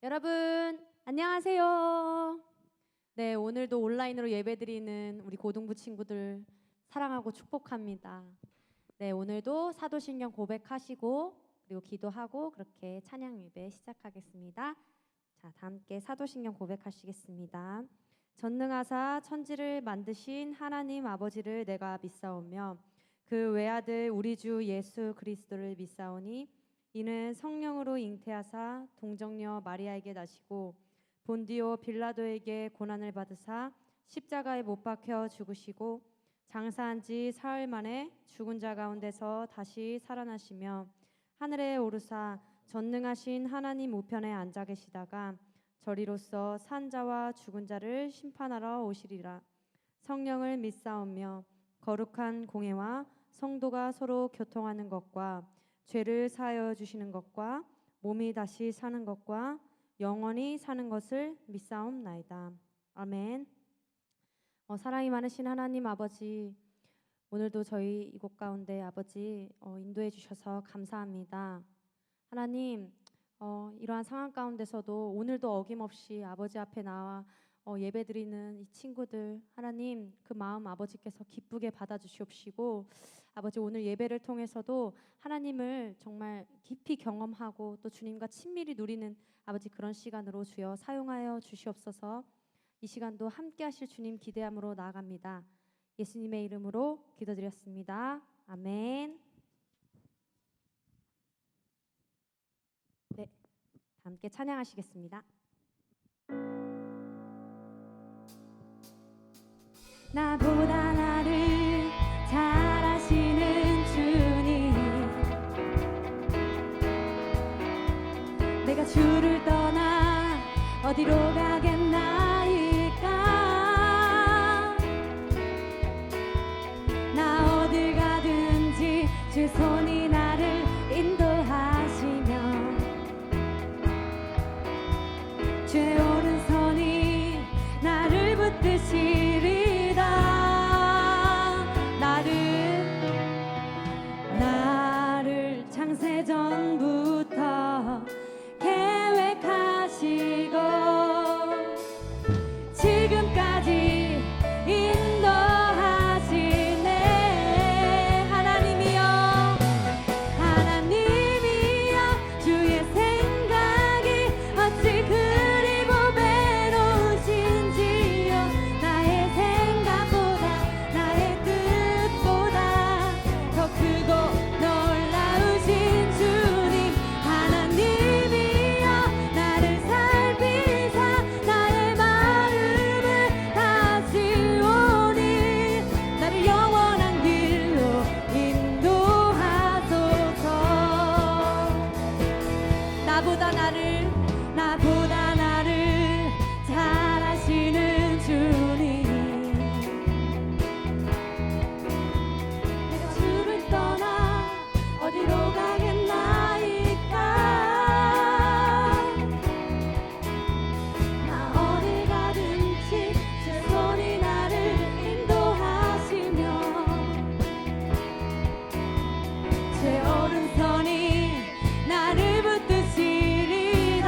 여러분 안녕하세요. 네, 오늘도 온라인으로 예배드리는 우리 고등부 친구들 사랑하고 축복합니다. 네, 오늘도 사도신경 고백하시고 그리고 기도하고 그렇게 찬양 예배 시작하겠습니다. 자, 다 함께 사도신경 고백하시겠습니다. 전능하사 천지를 만드신 하나님 아버지를 내가 믿사오며 그 외아들 우리 주 예수 그리스도를 믿사오니 이는 성령으로 잉태하사 동정녀 마리아에게 나시고 본디오 빌라도에게 고난을 받으사 십자가에 못 박혀 죽으시고 장사한 지 사흘 만에 죽은 자 가운데서 다시 살아나시며 하늘에 오르사 전능하신 하나님 우편에 앉아 계시다가 저리로서 산 자와 죽은 자를 심판하러 오시리라. 성령을 믿사오며 거룩한 공회와 성도가 서로 교통하는 것과 죄를 사하여 주시는 것과 몸이 다시 사는 것과 영원히 사는 것을 믿사옵나이다. 아멘. 사랑이 많으신 하나님 아버지, 오늘도 저희 이곳 가운데 아버지 인도해 주셔서 감사합니다. 하나님, 이러한 상황 가운데서도 오늘도 어김없이 아버지 앞에 나와 예배드리는 이 친구들, 하나님 그 마음 아버지께서 기쁘게 받아주시옵시고 아버지 오늘 예배를 통해서도 하나님을 정말 깊이 경험하고 또 주님과 친밀히 누리는 아버지 그런 시간으로 주여 사용하여 주시옵소서. 이 시간도 함께 하실 주님 기대함으로 나아갑니다. 예수님의 이름으로 기도드렸습니다. 아멘. 네, 함께 찬양하시겠습니다. 나보다 나를 잘 아시는 주님, 내가 주를 떠나 어디로 가겠나이까. 나 어딜 가든지 주 손이 나를 인도하시며 주의 오른손이 나를 붙드시리. 나를 창세전부터 계획하시고 지금까지 인도하시네. 하나님이여 주의 생각이 어찌 그리 보배로우신지요. 나의 생각보다 나의 뜻보다 더 크고 놀라우신 주님, 하나님이여 나를 살피사 나의 마음을 다지오니 나를 영원한 길로 인도하소서. 나보다 나를 잘 아시는 주님, 내가 주를 떠나 어디로 가겠나이까. 나 어디 가든지 주 손이 나를 인도하시며 제 오른손이 나를 붙드시리라.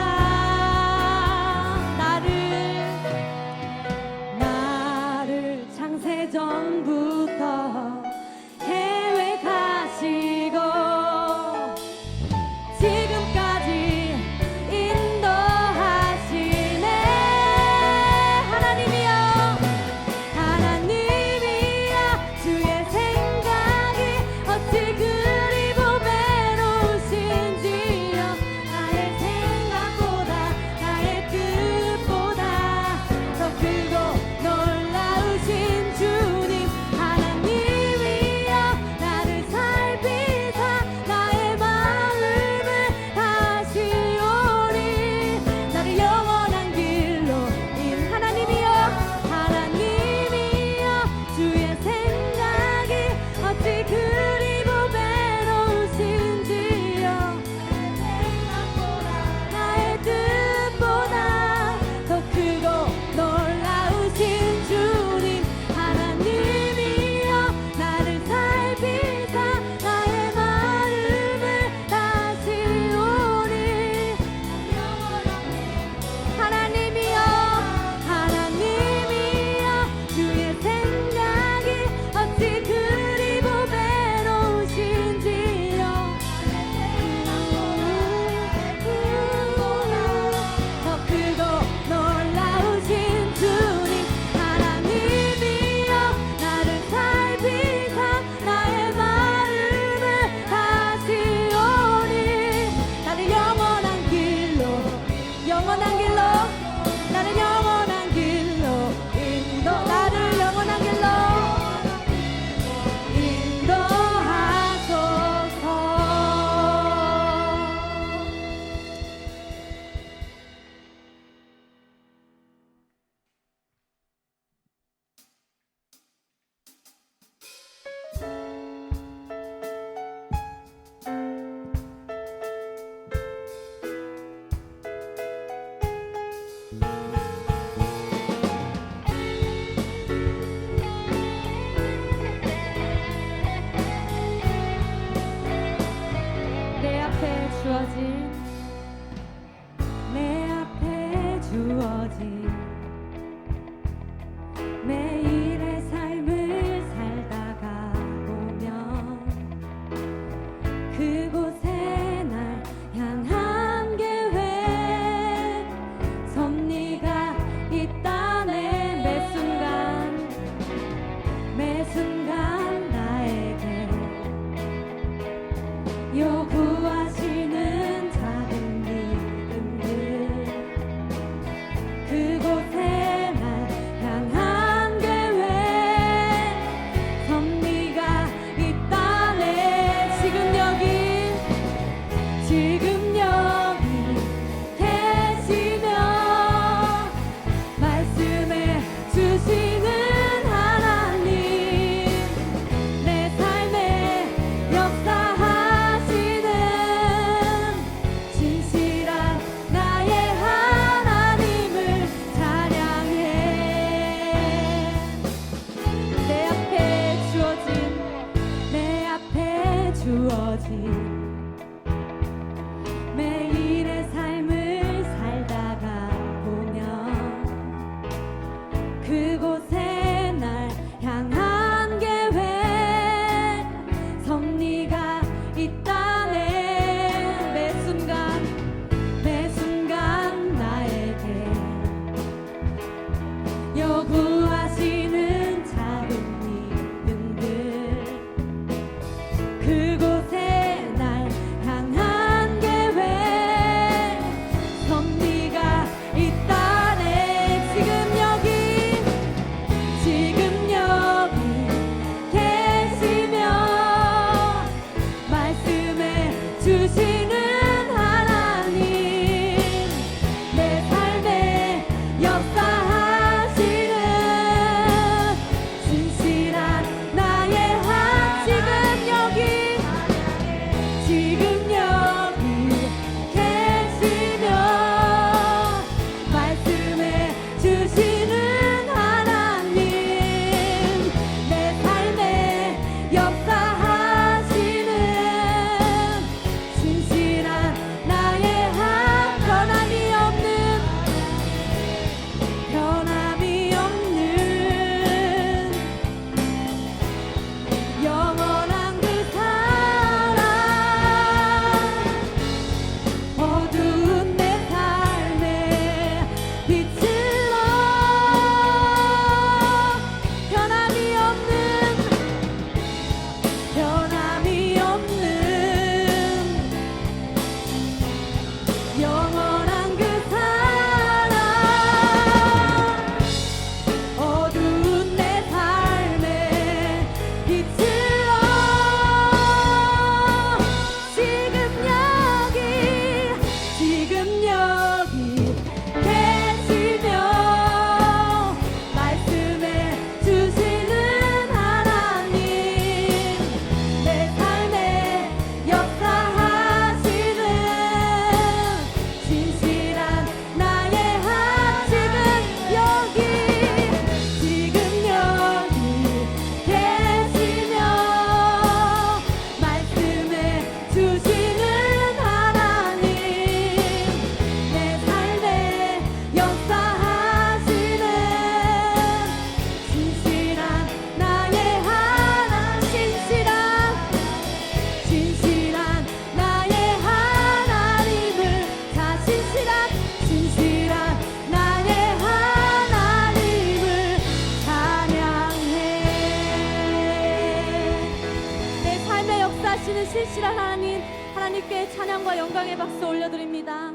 주님께 찬양과 영광의 박수 올려드립니다.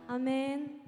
아멘.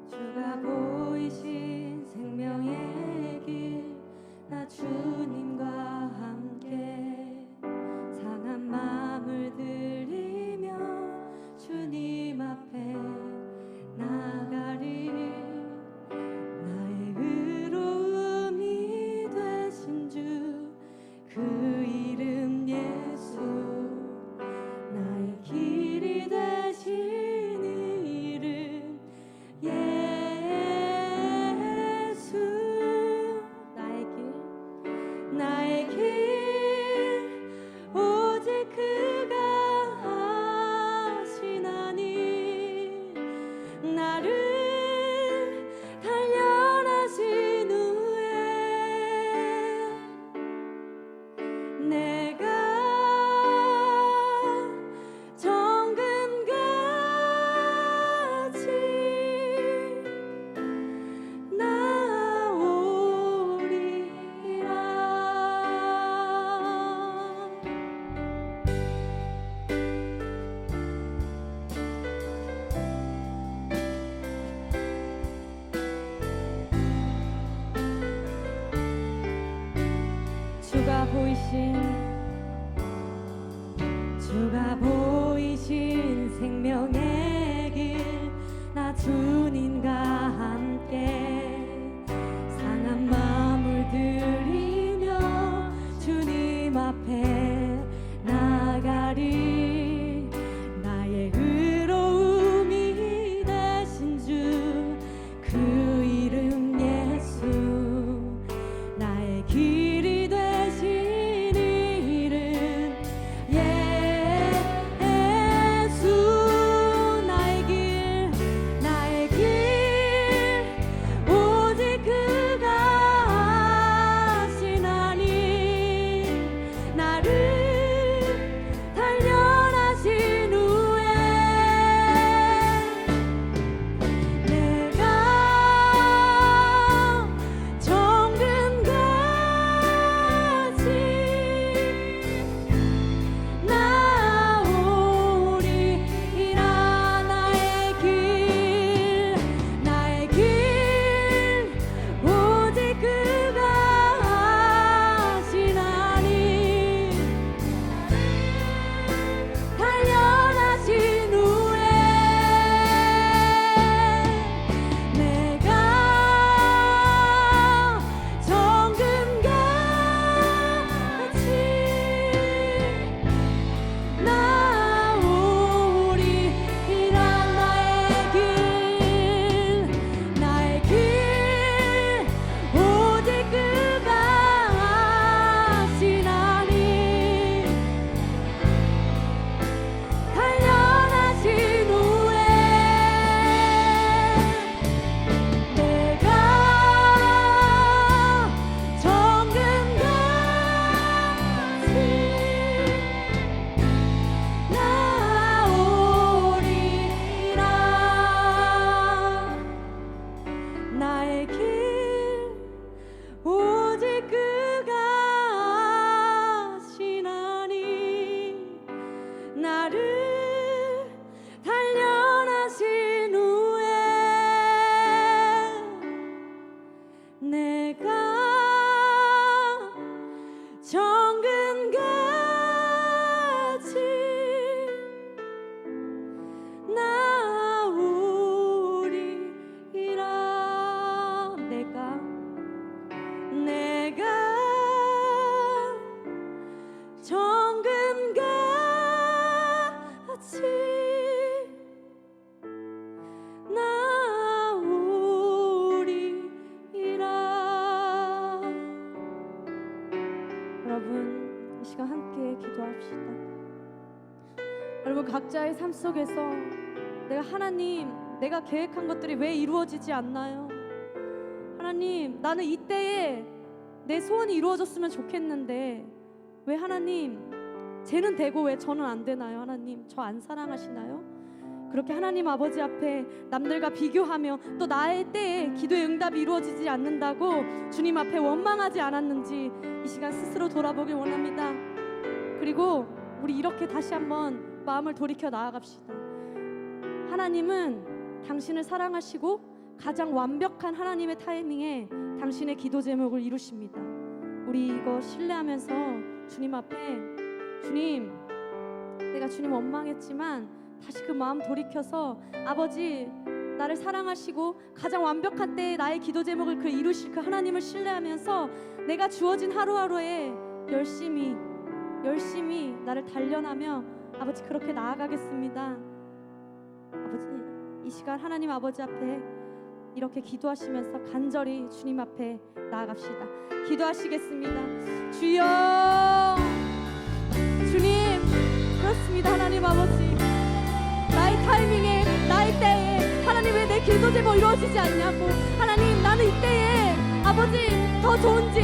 주가 보이신 생명의 길 나 주님과 함께 상한 마음을 들이며 주님 앞에 나가리 나의 의로움이 되신 주 그 이름 예수 나의 길이 되신 이름 예수 나의 길 오직 그가 하시나니 나를 단련하신 후에 내가 정금같이 나오리라. 주가 보이신 생명의 길 나 주님과 함께 상한 마음을 들이며 주님 앞에 나가리 나의 의로움이 되신 주 그 이름 예수 나의 길이 되신 각자의 삶 속에서 내가 하나님, 내가 계획한 것들이 왜 이루어지지 않나요? 하나님, 나는 이때에 내 소원이 이루어졌으면 좋겠는데 왜 하나님 쟤는 되고 왜 저는 안 되나요? 하나님, 저 안 사랑하시나요? 그렇게 하나님 아버지 앞에 남들과 비교하며 또 나의 때에 기도의 응답이 이루어지지 않는다고 주님 앞에 원망하지 않았는지 이 시간 스스로 돌아보길 원합니다. 그리고 우리 이렇게 다시 한번 마음을 돌이켜 나아갑시다. 하나님은 당신을 사랑하시고 가장 완벽한 하나님의 타이밍에 당신의 기도 제목을 이루십니다. 우리 이거 신뢰하면서 주님 앞에, 주님, 내가 주님 원망했지만 다시 그 마음 돌이켜서 아버지, 나를 사랑하시고 가장 완벽한 때에 나의 기도 제목을 이루실 그 하나님을 신뢰하면서 내가 주어진 하루하루에 열심히 나를 단련하며 아버지 그렇게 나아가겠습니다. 아버지, 이 시간 하나님 아버지 앞에 이렇게 기도하시면서 간절히 주님 앞에 나아갑시다. 기도하시겠습니다. 주여, 주님, 그렇습니다. 하나님 아버지, 나의 타이밍에, 나의 때에 하나님 왜 내 기도 제목 이루어지지 않냐고. 하나님, 나는 이때에 아버지 더 좋은 집,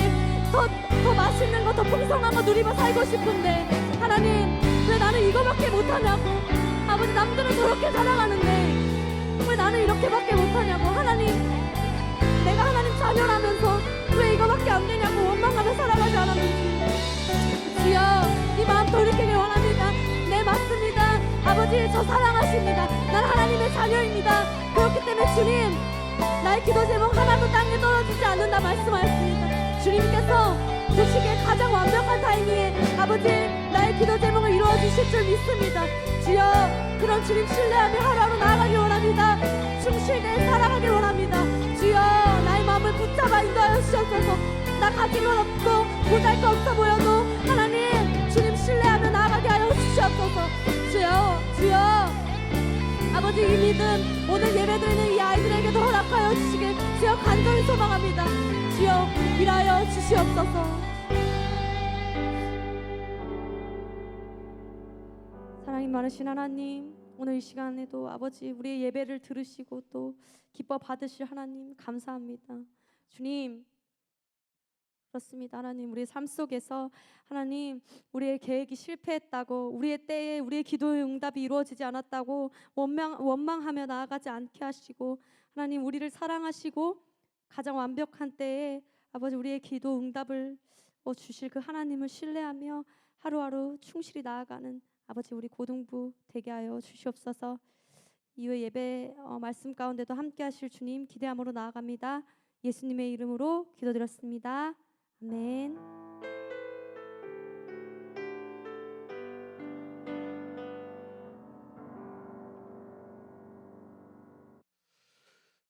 더 맛있는 거, 더 풍성한 거 누리며 살고 싶은데 하나님 왜 나는 이거밖에 못하냐고. 아버지, 남들은 저렇게 살아가는데 왜 나는 이렇게밖에 못하냐고. 하나님, 내가 하나님 자녀라면서 왜 이거밖에 안 되냐고 원망하며 살아가지 않았는지 주여, 이 마음 돌이키길 원합니다. 네, 맞습니다. 아버지, 저 사랑하십니다. 난 하나님의 자녀입니다. 그렇기 때문에 주님, 나의 기도 제목 하나도 땅에 떨어지지 않는다 말씀하였습니다. 주님께서 그 시기에 가장 완벽한 타이밍에 아버지 나의 기도 제목을 이루어 주실 줄 믿습니다. 주여, 그런 주님 신뢰하며 하루하루 나아가길 원합니다. 충실되게 살아가길 원합니다. 주여, 나의 마음을 붙잡아 인도하여 주셔서 나 가진 건 없고 못할 거 없어 보여도 하나님 주님 신뢰하며 나아가게 하여 주시옵소서. 주여, 아버지, 이 믿음 오늘 예배드리는 이 아이들에게도 허락하여 주시길 주여 간절히 소망합니다. 주여, 일하여 주시옵소서. 사랑이 많으신 하나님, 오늘 이 시간에도 아버지 우리의 예배를 들으시고 또 기뻐 받으실 하나님 감사합니다. 주님, 그렇습니다. 하나님, 우리의 삶 속에서 하나님 우리의 계획이 실패했다고, 우리의 때에 우리의 기도의 응답이 이루어지지 않았다고 원망하며 나아가지 않게 하시고 하나님 우리를 사랑하시고 가장 완벽한 때에 아버지 우리의 기도 응답을 주실 그 하나님을 신뢰하며 하루하루 충실히 나아가는 아버지 우리 고등부 되게 하여 주시옵소서. 이후에 예배 말씀 가운데도 함께 하실 주님 기대함으로 나아갑니다. 예수님의 이름으로 기도드렸습니다. 아멘.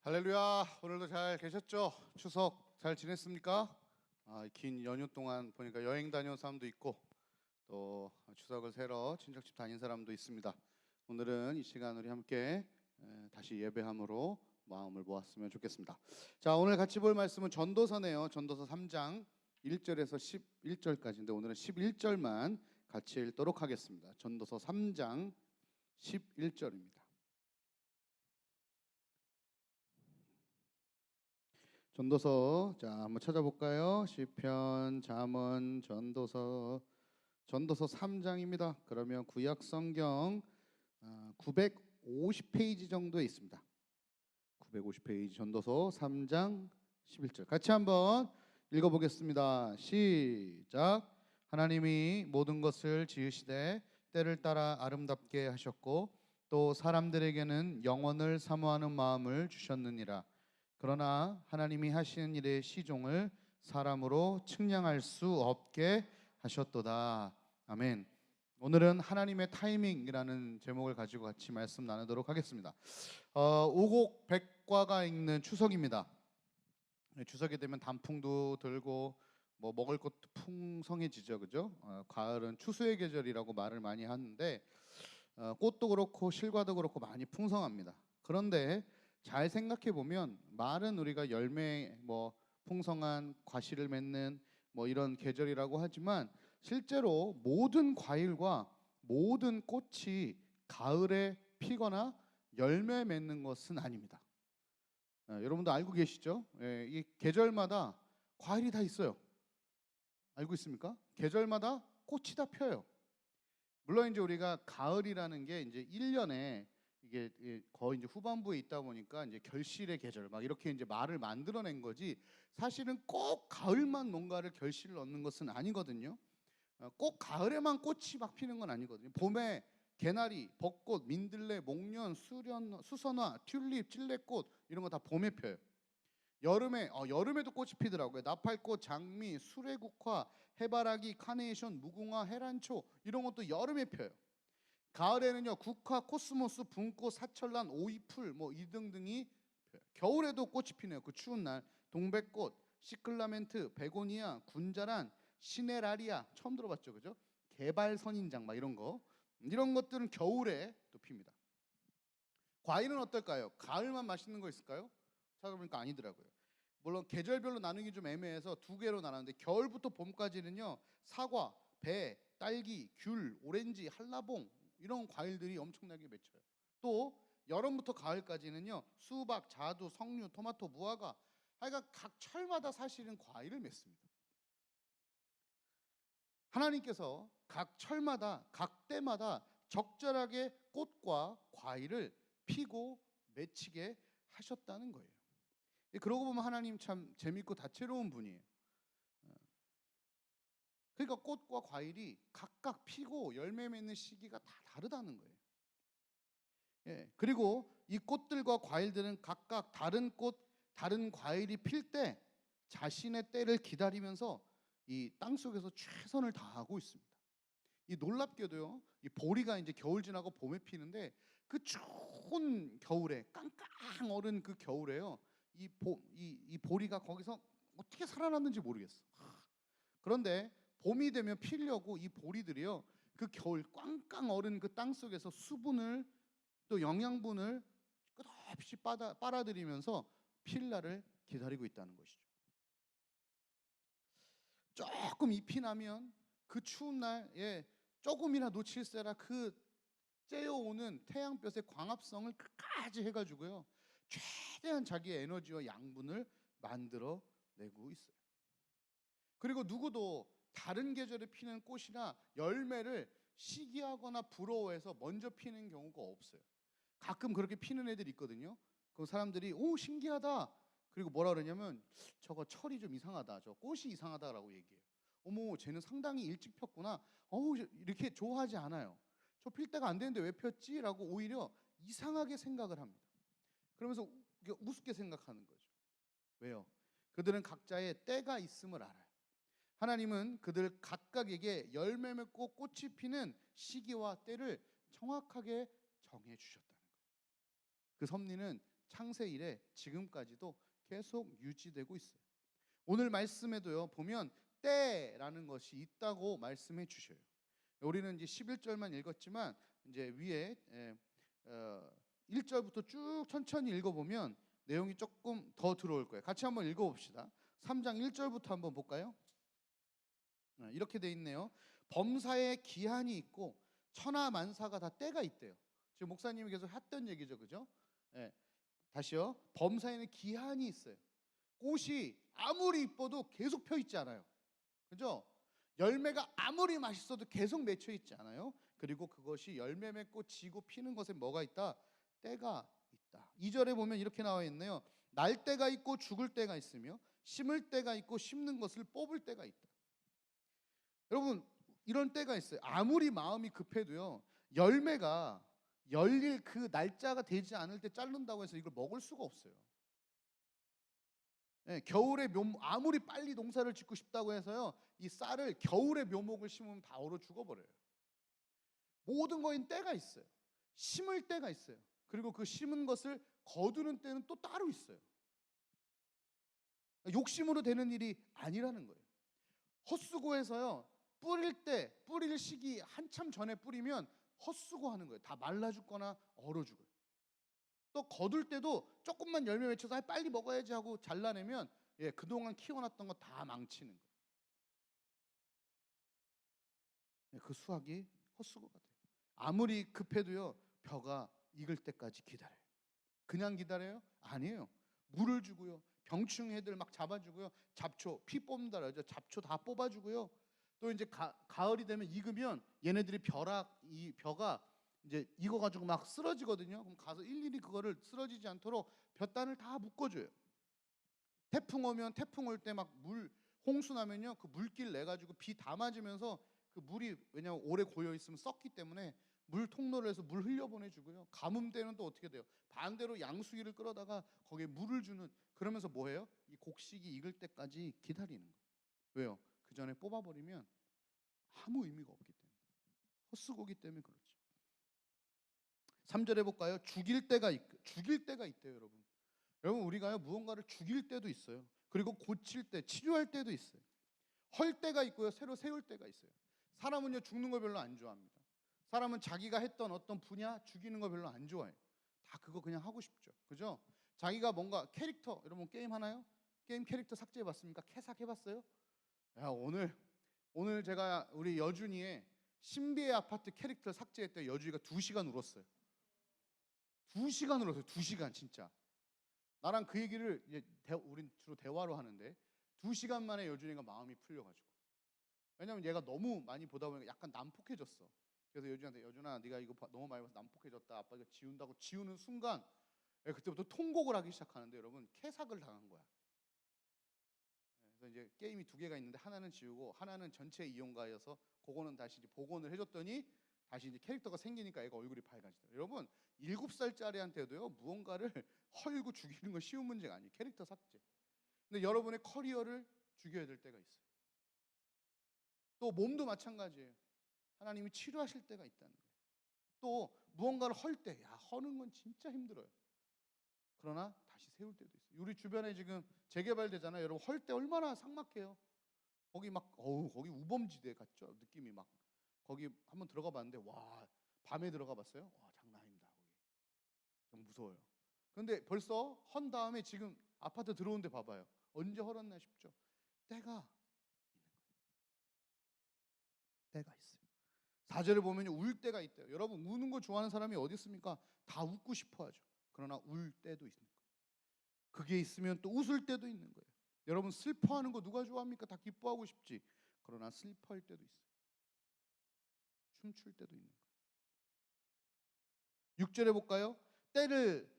할렐루야. 오늘도 잘 계셨죠? 추석 잘 지냈습니까? 긴 연휴 동안 보니까 여행 다녀온 사람도 있고 또 추석을 새러 친척집 다닌 사람도 있습니다. 오늘은 이 시간 우리 함께 다시 예배함으로 마음을 모았으면 좋겠습니다. 자, 오늘 같이 볼 말씀은 전도서네요. 전도서 3장 1절에서 11절까지인데 오늘은 11절만 같이 읽도록 하겠습니다. 전도서 3장 11절입니다. 전도서, 자, 한번 찾아볼까요? 시편, 잠언, 전도서 3장입니다. 그러면 구약 성경 950페이지 정도에 있습니다. 950페이지 전도서 3장 11절 같이 한번 읽어보겠습니다. 시작. 하나님이 모든 것을 지으시되 때를 따라 아름답게 하셨고 또 사람들에게는 영원을 사모하는 마음을 주셨느니라. 그러나 하나님이 하시는 일의 시종을 사람으로 측량할 수 없게 하셨도다. 아멘. 오늘은 하나님의 타이밍이라는 제목을 가지고 같이 말씀 나누도록 하겠습니다. 오곡백과가 있는 추석입니다. 추석이 되면 단풍도 들고 뭐 먹을 것도 풍성해지죠, 그죠? 가을은 추수의 계절이라고 말을 많이 하는데 꽃도 그렇고 실과도 그렇고 많이 풍성합니다. 그런데 잘 생각해 보면 말은 우리가 열매, 뭐 풍성한 과실을 맺는 뭐 이런 계절이라고 하지만 실제로 모든 과일과 모든 꽃이 가을에 피거나 열매 맺는 것은 아닙니다. 여러분도 알고 계시죠? 이 계절마다 과일이 다 있어요. 알고 있습니까? 계절마다 꽃이 다 펴요. 물론 이제 우리가 가을이라는 게 이제 1년에 이게 거의 이제 후반부에 있다 보니까 이제 결실의 계절 막 이렇게 이제 말을 만들어낸 거지, 사실은 꼭 가을만 뭔가를 결실을 얻는 것은 아니거든요. 꼭 가을에만 꽃이 막 피는 건 아니거든요. 봄에 개나리, 벚꽃, 민들레, 목련, 수선화, 튤립, 찔레꽃 이런 거 다 봄에 펴요. 여름에도 꽃이 피더라고요. 나팔꽃, 장미, 수레국화, 해바라기, 카네이션, 무궁화, 헤란초 이런 것도 여름에 펴요. 가을에는요 국화, 코스모스, 분꽃, 사철란, 오이풀 뭐 이 등등이 펴요. 겨울에도 꽃이 피네요. 그 추운 날 동백꽃, 시클라멘트, 베고니아, 군자란, 시네라리아 처음 들어봤죠, 그죠? 개발선인장 막 이런 것들은 겨울에 또 핍니다. 과일은 어떨까요? 가을만 맛있는 거 있을까요? 찾아보니까 아니더라고요. 물론 계절별로 나누기 좀 애매해서 두 개로 나눴는데 겨울부터 봄까지는요 사과, 배, 딸기, 귤, 오렌지, 한라봉 이런 과일들이 엄청나게 맺혀요. 또 여름부터 가을까지는요 수박, 자두, 석류, 토마토, 무화과, 하여간 각 철마다 사실은 과일을 맺습니다. 하나님께서 각 철마다 각 때마다 적절하게 꽃과 과일을 피고 맺히게 하셨다는 거예요. 그러고 보면 하나님 참 재밌고 다채로운 분이에요. 그러니까 꽃과 과일이 각각 피고 열매 맺는 시기가 다 다르다는 거예요. 그리고 이 꽃들과 과일들은 각각 다른 꽃, 다른 과일이 필 때 자신의 때를 기다리면서 이 땅 속에서 최선을 다하고 있습니다. 이 놀랍게도요, 이 보리가 이제 겨울 지나고 봄에 피는데 그 추운 겨울에 깡깡 얼은 그 겨울에요, 이 보리가 거기서 어떻게 살아났는지 모르겠어. 그런데 봄이 되면 피려고 이 보리들이요 그 겨울 꽝꽝 얼은 그 땅 속에서 수분을 또 영양분을 끝없이 빨아들이면서 필 날을 기다리고 있다는 것이죠. 조금 잎이 나면 그 추운 날에 조금이나 놓칠세라 그 쬐어오는 태양볕의 광합성을 끝까지 해가지고요 최대한 자기의 에너지와 양분을 만들어내고 있어요. 그리고 누구도 다른 계절에 피는 꽃이나 열매를 시기하거나 부러워해서 먼저 피는 경우가 없어요. 가끔 그렇게 피는 애들이 있거든요. 그 사람들이 오 신기하다, 그리고 뭐라 그러냐면 저거 철이 좀 이상하다, 저 꽃이 이상하다라고 얘기해요. 어머 쟤는 상당히 일찍 폈구나, 어우 이렇게 좋아하지 않아요. 저 필 때가 안 되는데 왜 폈지? 라고 오히려 이상하게 생각을 합니다. 그러면서 우습게 생각하는 거죠. 왜요? 그들은 각자의 때가 있음을 알아요. 하나님은 그들 각각에게 열매 맺고 꽃이 피는 시기와 때를 정확하게 정해 주셨다는 거예요. 그 섭리는 창세 이래 지금까지도 계속 유지되고 있어요. 오늘 말씀에도요 보면 때라는 것이 있다고 말씀해 주셔요. 우리는 이제 11절만 읽었지만 이제 위에 1절부터 쭉 천천히 읽어보면 내용이 조금 더 들어올 거예요. 같이 한번 읽어봅시다. 3장 1절부터 한번 볼까요? 이렇게 돼 있네요. 범사에 기한이 있고 천하만사가 다 때가 있대요. 지금 목사님이 계속 했던 얘기죠, 그죠? 다시요. 범사에는 기한이 있어요. 꽃이 아무리 이뻐도 계속 펴 있지 않아요, 그죠? 열매가 아무리 맛있어도 계속 맺혀 있지 않아요. 그리고 그것이 열매 맺고 지고 피는 것에 뭐가 있다? 때가 있다. 2절에 보면 이렇게 나와 있네요. 날 때가 있고 죽을 때가 있으며 심을 때가 있고 심는 것을 뽑을 때가 있다. 여러분 이런 때가 있어요. 아무리 마음이 급해도요 열매가 열릴 그 날짜가 되지 않을 때 자른다고 해서 이걸 먹을 수가 없어요. 겨울에 아무리 빨리 농사를 짓고 싶다고 해서요 이 쌀을 겨울에 묘목을 심으면 다 얼어 죽어버려요. 모든 거엔 때가 있어요. 심을 때가 있어요. 그리고 그 심은 것을 거두는 때는 또 따로 있어요. 욕심으로 되는 일이 아니라는 거예요. 헛수고해서요 뿌릴 시기 한참 전에 뿌리면 헛수고하는 거예요. 다 말라 죽거나 얼어 죽어요. 또 거둘 때도 조금만 열매 맺혀서 빨리 먹어야지 하고 잘라내면 그동안 키워놨던 거 다 망치는 거예요. 그 수확이 헛수고가 돼요. 아무리 급해도요 벼가 익을 때까지 기다려요. 그냥 기다려요? 아니에요. 물을 주고요, 병충 해들 막 잡아주고요, 잡초 피 뽑는다 그러죠. 잡초 다 뽑아주고요. 또 이제 가을이 되면 익으면 얘네들이 이 벼가 이제 익어가지고 막 쓰러지거든요. 그럼 가서 일일이 그거를 쓰러지지 않도록 볕단을 다 묶어줘요. 태풍 오면 태풍 올 때 막 홍수 나면요 그 물길 내 가지고 비 다 맞으면서 그 물이 왜냐면 오래 고여 있으면 썩기 때문에 물 통로를 해서 물 흘려보내주고요. 가뭄 때는 또 어떻게 돼요? 반대로 양수기를 끌어다가 거기에 물을 주는, 그러면서 뭐해요? 이 곡식이 익을 때까지 기다리는 거예요. 왜요? 그 전에 뽑아버리면 아무 의미가 없기 때문에, 헛수고기 때문에 그렇죠. 3절 해볼까요? 죽일 때가 있대요, 여러분. 여러분 우리가요 무언가를 죽일 때도 있어요. 그리고 고칠 때, 치료할 때도 있어요. 헐 때가 있고요, 새로 세울 때가 있어요. 사람은요 죽는 거 별로 안 좋아합니다. 사람은 자기가 했던 어떤 분야 죽이는 거 별로 안 좋아해요. 다 그거 그냥 하고 싶죠, 그죠? 자기가 뭔가 캐릭터, 여러분 게임 하나요? 게임 캐릭터 삭제해봤습니까? 캐삭 해봤어요? 야, 오늘 제가 우리 여준이의 신비의 아파트 캐릭터 삭제했더니 여준이가 2시간 울었어요. 2시간 울었어요. 2시간 진짜. 나랑 그 얘기를 우린 주로 대화로 하는데 2시간 만에 여준이가 마음이 풀려가지고. 왜냐면 얘가 너무 많이 보다 보니까 약간 난폭해졌어. 그래서 여준이한테, 여준아 네가 이거 너무 많이 봐서 난폭해졌다, 아빠 이거 지운다고 지우는 순간 그때부터 통곡을 하기 시작하는데 여러분 캐삭을 당한 거야. 그래서 이제 게임이 2개가 있는데 하나는 지우고 하나는 전체 이용가여서 그거는 다시 이제 복원을 해줬더니 다시 이제 캐릭터가 생기니까 애가 얼굴이 밝아지더라고요. 여러분 7살짜리한테도요 무언가를 헐고 죽이는 건 쉬운 문제가 아니에요. 캐릭터 삭제. 근데 여러분의 커리어를 죽여야 될 때가 있어요. 또 몸도 마찬가지예요. 하나님이 치료하실 때가 있다는 거예요. 또 무언가를 헐 때, 허는 건 진짜 힘들어요. 그러나 다시 세울 때도 있어요. 우리 주변에 지금 재개발되잖아요. 여러분 헐 때 얼마나 삭막해요. 거기 막 거기 우범지대 같죠? 느낌이 막. 거기 한번 들어가 봤는데 와, 밤에 들어가 봤어요? 와, 장난 아닙니다. 거기 좀 무서워요. 근데 벌써 헌 다음에 지금 아파트 들어오는데 봐봐요. 언제 헐었나 싶죠? 때가 있는 거예요. 때가 있어요. 4절을 보면 울 때가 있대요. 여러분 우는 거 좋아하는 사람이 어디 있습니까? 다 웃고 싶어 하죠. 그러나 울 때도 있는 거예요. 그게 있으면 또 웃을 때도 있는 거예요. 여러분 슬퍼하는 거 누가 좋아합니까? 다 기뻐하고 싶지. 그러나 슬퍼할 때도 있어요. 춤출 때도 있는 거예요. 6절에 볼까요? 때를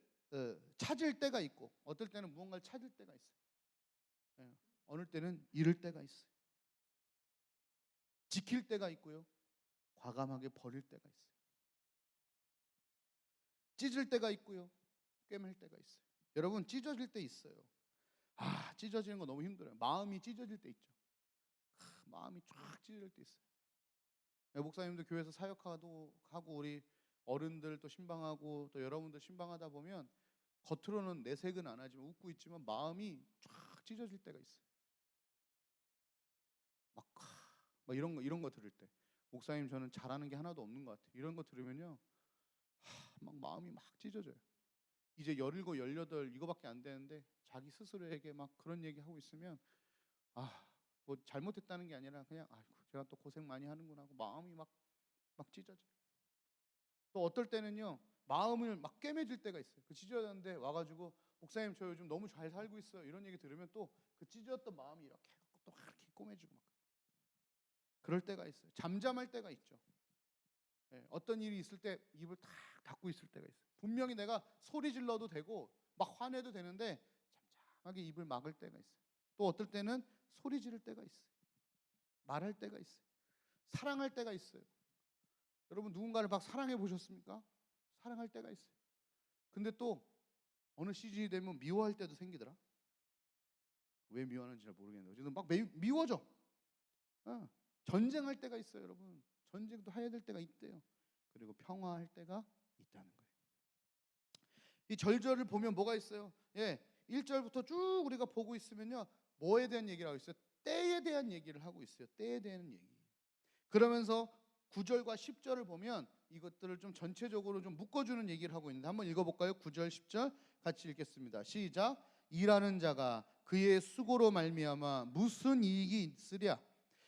찾을 때가 있고, 어떨 때는 무언가를 찾을 때가 있어요. 어느 때는 잃을 때가 있어요. 지킬 때가 있고요, 과감하게 버릴 때가 있어요. 찢을 때가 있고요, 꿰맬 때가 있어요. 여러분 찢어질 때 있어요. 찢어지는 거 너무 힘들어요. 마음이 찢어질 때 있죠. 마음이 쫙 찢어질 때 있어요. 목사님도 교회에서 사역하고 우리 어른들 또 신방하고 또 여러분들 신방하다 보면 겉으로는 내색은 안 하지만 웃고 있지만 마음이 쫙 찢어질 때가 있어요. 막 이런 거 들을 때, 목사님 저는 잘하는 게 하나도 없는 것 같아요. 이런 거 들으면요, 막 마음이 막 찢어져요. 이제 17, 18 이거밖에 안 되는데 자기 스스로에게 막 그런 얘기 하고 있으면 뭐 잘못했다는 게 아니라 그냥 제가 또 고생 많이 하는구나 하고 마음이 막 찢어져요. 또 어떨 때는요 마음을 막 꿰매질 때가 있어요. 그 찢어졌는데 와가지고 목사님 저 요즘 너무 잘 살고 있어요, 이런 얘기 들으면 또 그 찢어졌던 마음이 이렇게 또 이렇게 꼬매지고 막 그럴 때가 있어요. 잠잠할 때가 있죠. 어떤 일이 있을 때 입을 탁 닫고 있을 때가 있어요. 분명히 내가 소리 질러도 되고 막 화내도 되는데 잠잠하게 입을 막을 때가 있어요. 또 어떨 때는 소리 지를 때가 있어요. 말할 때가 있어요. 사랑할 때가 있어요. 여러분 누군가를 막 사랑해 보셨습니까? 사랑할 때가 있어요. 근데 또 어느 시즌이 되면 미워할 때도 생기더라. 왜 미워하는지 잘 모르겠는데 어쨌든 막 미워져. 전쟁할 때가 있어요. 여러분 전쟁도 해야 될 때가 있대요. 그리고 평화할 때가 있다는 거예요. 이 절절을 보면 뭐가 있어요? 1절부터 쭉 우리가 보고 있으면요, 뭐에 대한 얘기를 하고 있어요? 때에 대한 얘기를 하고 있어요. 때에 대한 얘기. 그러면서 9절과 10절을 보면 이것들을 좀 전체적으로 좀 묶어주는 얘기를 하고 있는데 한번 읽어볼까요? 9절 10절 같이 읽겠습니다. 시작. 일하는 자가 그의 수고로 말미암아 무슨 이익이 있으랴?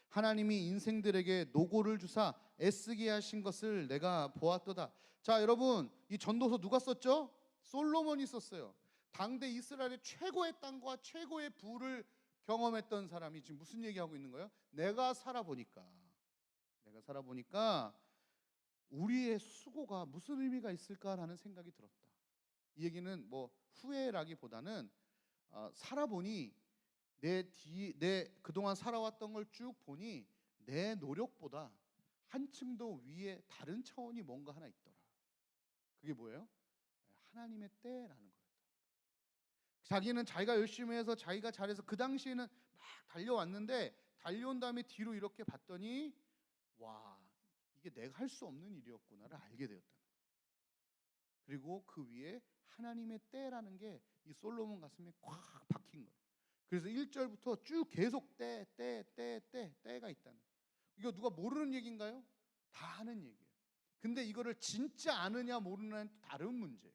하나님이 인생들에게 노고를 주사 애쓰게 하신 것을 내가 보았도다. 자, 여러분, 이 전도서 누가 썼죠? 솔로몬이 썼어요. 당대 이스라엘의 최고의 땅과 최고의 부를 경험했던 사람이 지금 무슨 얘기하고 있는 거예요? 내가 살아보니까 우리의 수고가 무슨 의미가 있을까라는 생각이 들었다. 이 얘기는 뭐 후회라기보다는 살아보니 내 그동안 살아왔던 걸 쭉 보니 내 노력보다 한층 더 위에 다른 차원이 뭔가 하나 있더라. 그게 뭐예요? 하나님의 때라는 거예요. 자기는 자기가 열심히 해서 자기가 잘해서 그 당시에는 막 달려왔는데 달려온 다음에 뒤로 이렇게 봤더니 와, 이게 내가 할 수 없는 일이었구나를 알게 되었다는 거예요. 그리고 그 위에 하나님의 때라는 게 이 솔로몬 가슴에 꽉 박힌 거예요. 그래서 1절부터 쭉 계속 때가 있다는 거예요. 이거 누가 모르는 얘기인가요? 다 아는 얘기예요. 근데 이거를 진짜 아느냐 모르느냐는 또 다른 문제예요.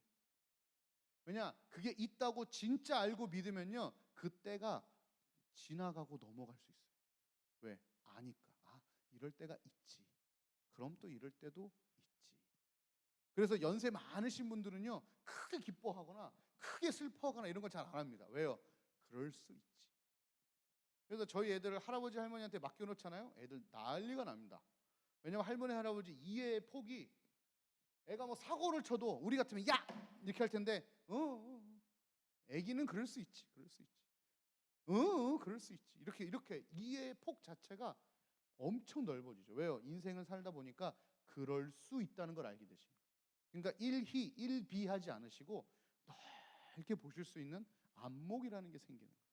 왜냐, 그게 있다고 진짜 알고 믿으면요, 그 때가 지나가고 넘어갈 수 있어요. 왜? 아니까. 이럴 때가 있지. 그럼 또 이럴 때도 있지. 그래서 연세 많으신 분들은요, 크게 기뻐하거나 크게 슬퍼하거나 이런 걸 잘 안 합니다. 왜요? 그럴 수 있지. 그래서 저희 애들을 할아버지 할머니한테 맡겨놓잖아요. 애들 난리가 납니다. 왜냐면 할머니 할아버지 이해의 폭이, 애가 뭐 사고를 쳐도 우리 같으면 야! 이렇게 할 텐데 애기는 그럴 수 있지. 그럴 수 있지. 이렇게 이해의 폭 자체가 엄청 넓어지죠. 왜요? 인생을 살다 보니까 그럴 수 있다는 걸 알게 되신 거예요. 그러니까 일비하지 않으시고 넓게 보실 수 있는 안목이라는 게 생기는 거예요.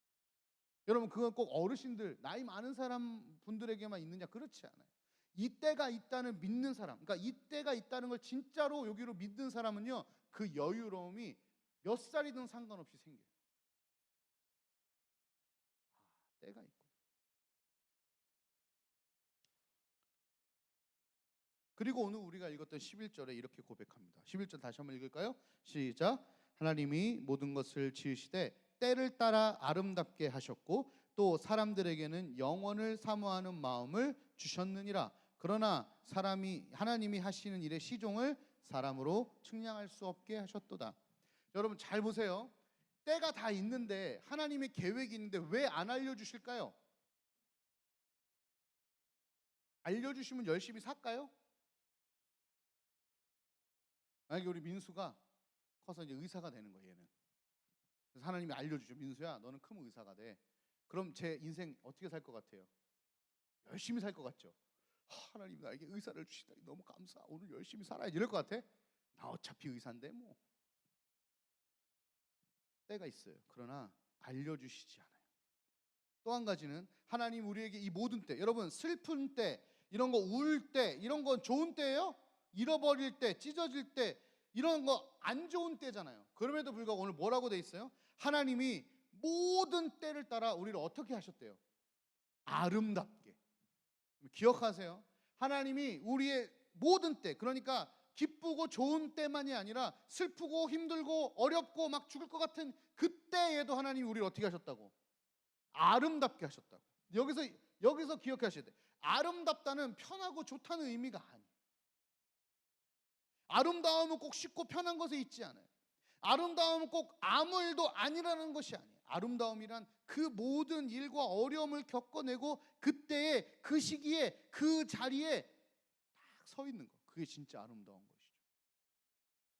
여러분, 그건 꼭 어르신들, 나이 많은 사람 분들에게만 있느냐? 그렇지 않아요. 이때가 있다는 믿는 사람, 그러니까 이때가 있다는 걸 진짜로 여기로 믿는 사람은요, 그 여유로움이 몇 살이든 상관없이 생겨요. 때가 있고. 그리고 오늘 우리가 읽었던 11절에 이렇게 고백합니다. 11절 다시 한번 읽을까요? 시작. 하나님이 모든 것을 지으시되 때를 따라 아름답게 하셨고 또 사람들에게는 영원을 사모하는 마음을 주셨느니라. 그러나 하나님이 하시는 일의 시종을 사람으로 측량할 수 없게 하셨도다. 여러분 잘 보세요. 때가 다 있는데, 하나님의 계획이 있는데 왜 안 알려주실까요? 알려주시면 열심히 살까요? 만약에 우리 민수가 커서 이제 의사가 되는 거예요, 얘는. 그래서 하나님이 알려주죠. 민수야, 너는 크면 의사가 돼. 그럼 제 인생 어떻게 살 것 같아요? 열심히 살 것 같죠? 하나님 나에게 의사를 주시다니 너무 감사. 오늘 열심히 살아야지 이럴 것 같아? 나 어차피 의사인데 뭐. 때가 있어요. 그러나 알려주시지 않아요. 또 한 가지는 하나님 우리에게 이 모든 때, 여러분 슬픈 때, 이런 거 울 때, 이런 건 좋은 때예요? 잃어버릴 때, 찢어질 때, 이런 거 안 좋은 때잖아요. 그럼에도 불구하고 오늘 뭐라고 돼 있어요? 하나님이 모든 때를 따라 우리를 어떻게 하셨대요? 아름답게. 기억하세요. 하나님이 우리의 모든 때, 그러니까 기쁘고 좋은 때만이 아니라 슬프고 힘들고 어렵고 막 죽을 것 같은 그때에도 하나님이 우리를 어떻게 하셨다고? 아름답게 하셨다고. 여기서 기억하셔야 돼. 아름답다는 편하고 좋다는 의미가 아니에요. 아름다움은 꼭 쉽고 편한 것에 있지 않아요. 아름다움은 꼭 아무 일도 아니라는 것이 아니에요. 아름다움이란 그 모든 일과 어려움을 겪어내고 그때에, 그 시기에, 그 자리에 딱 서 있는 것, 그게 진짜 아름다운 것이죠.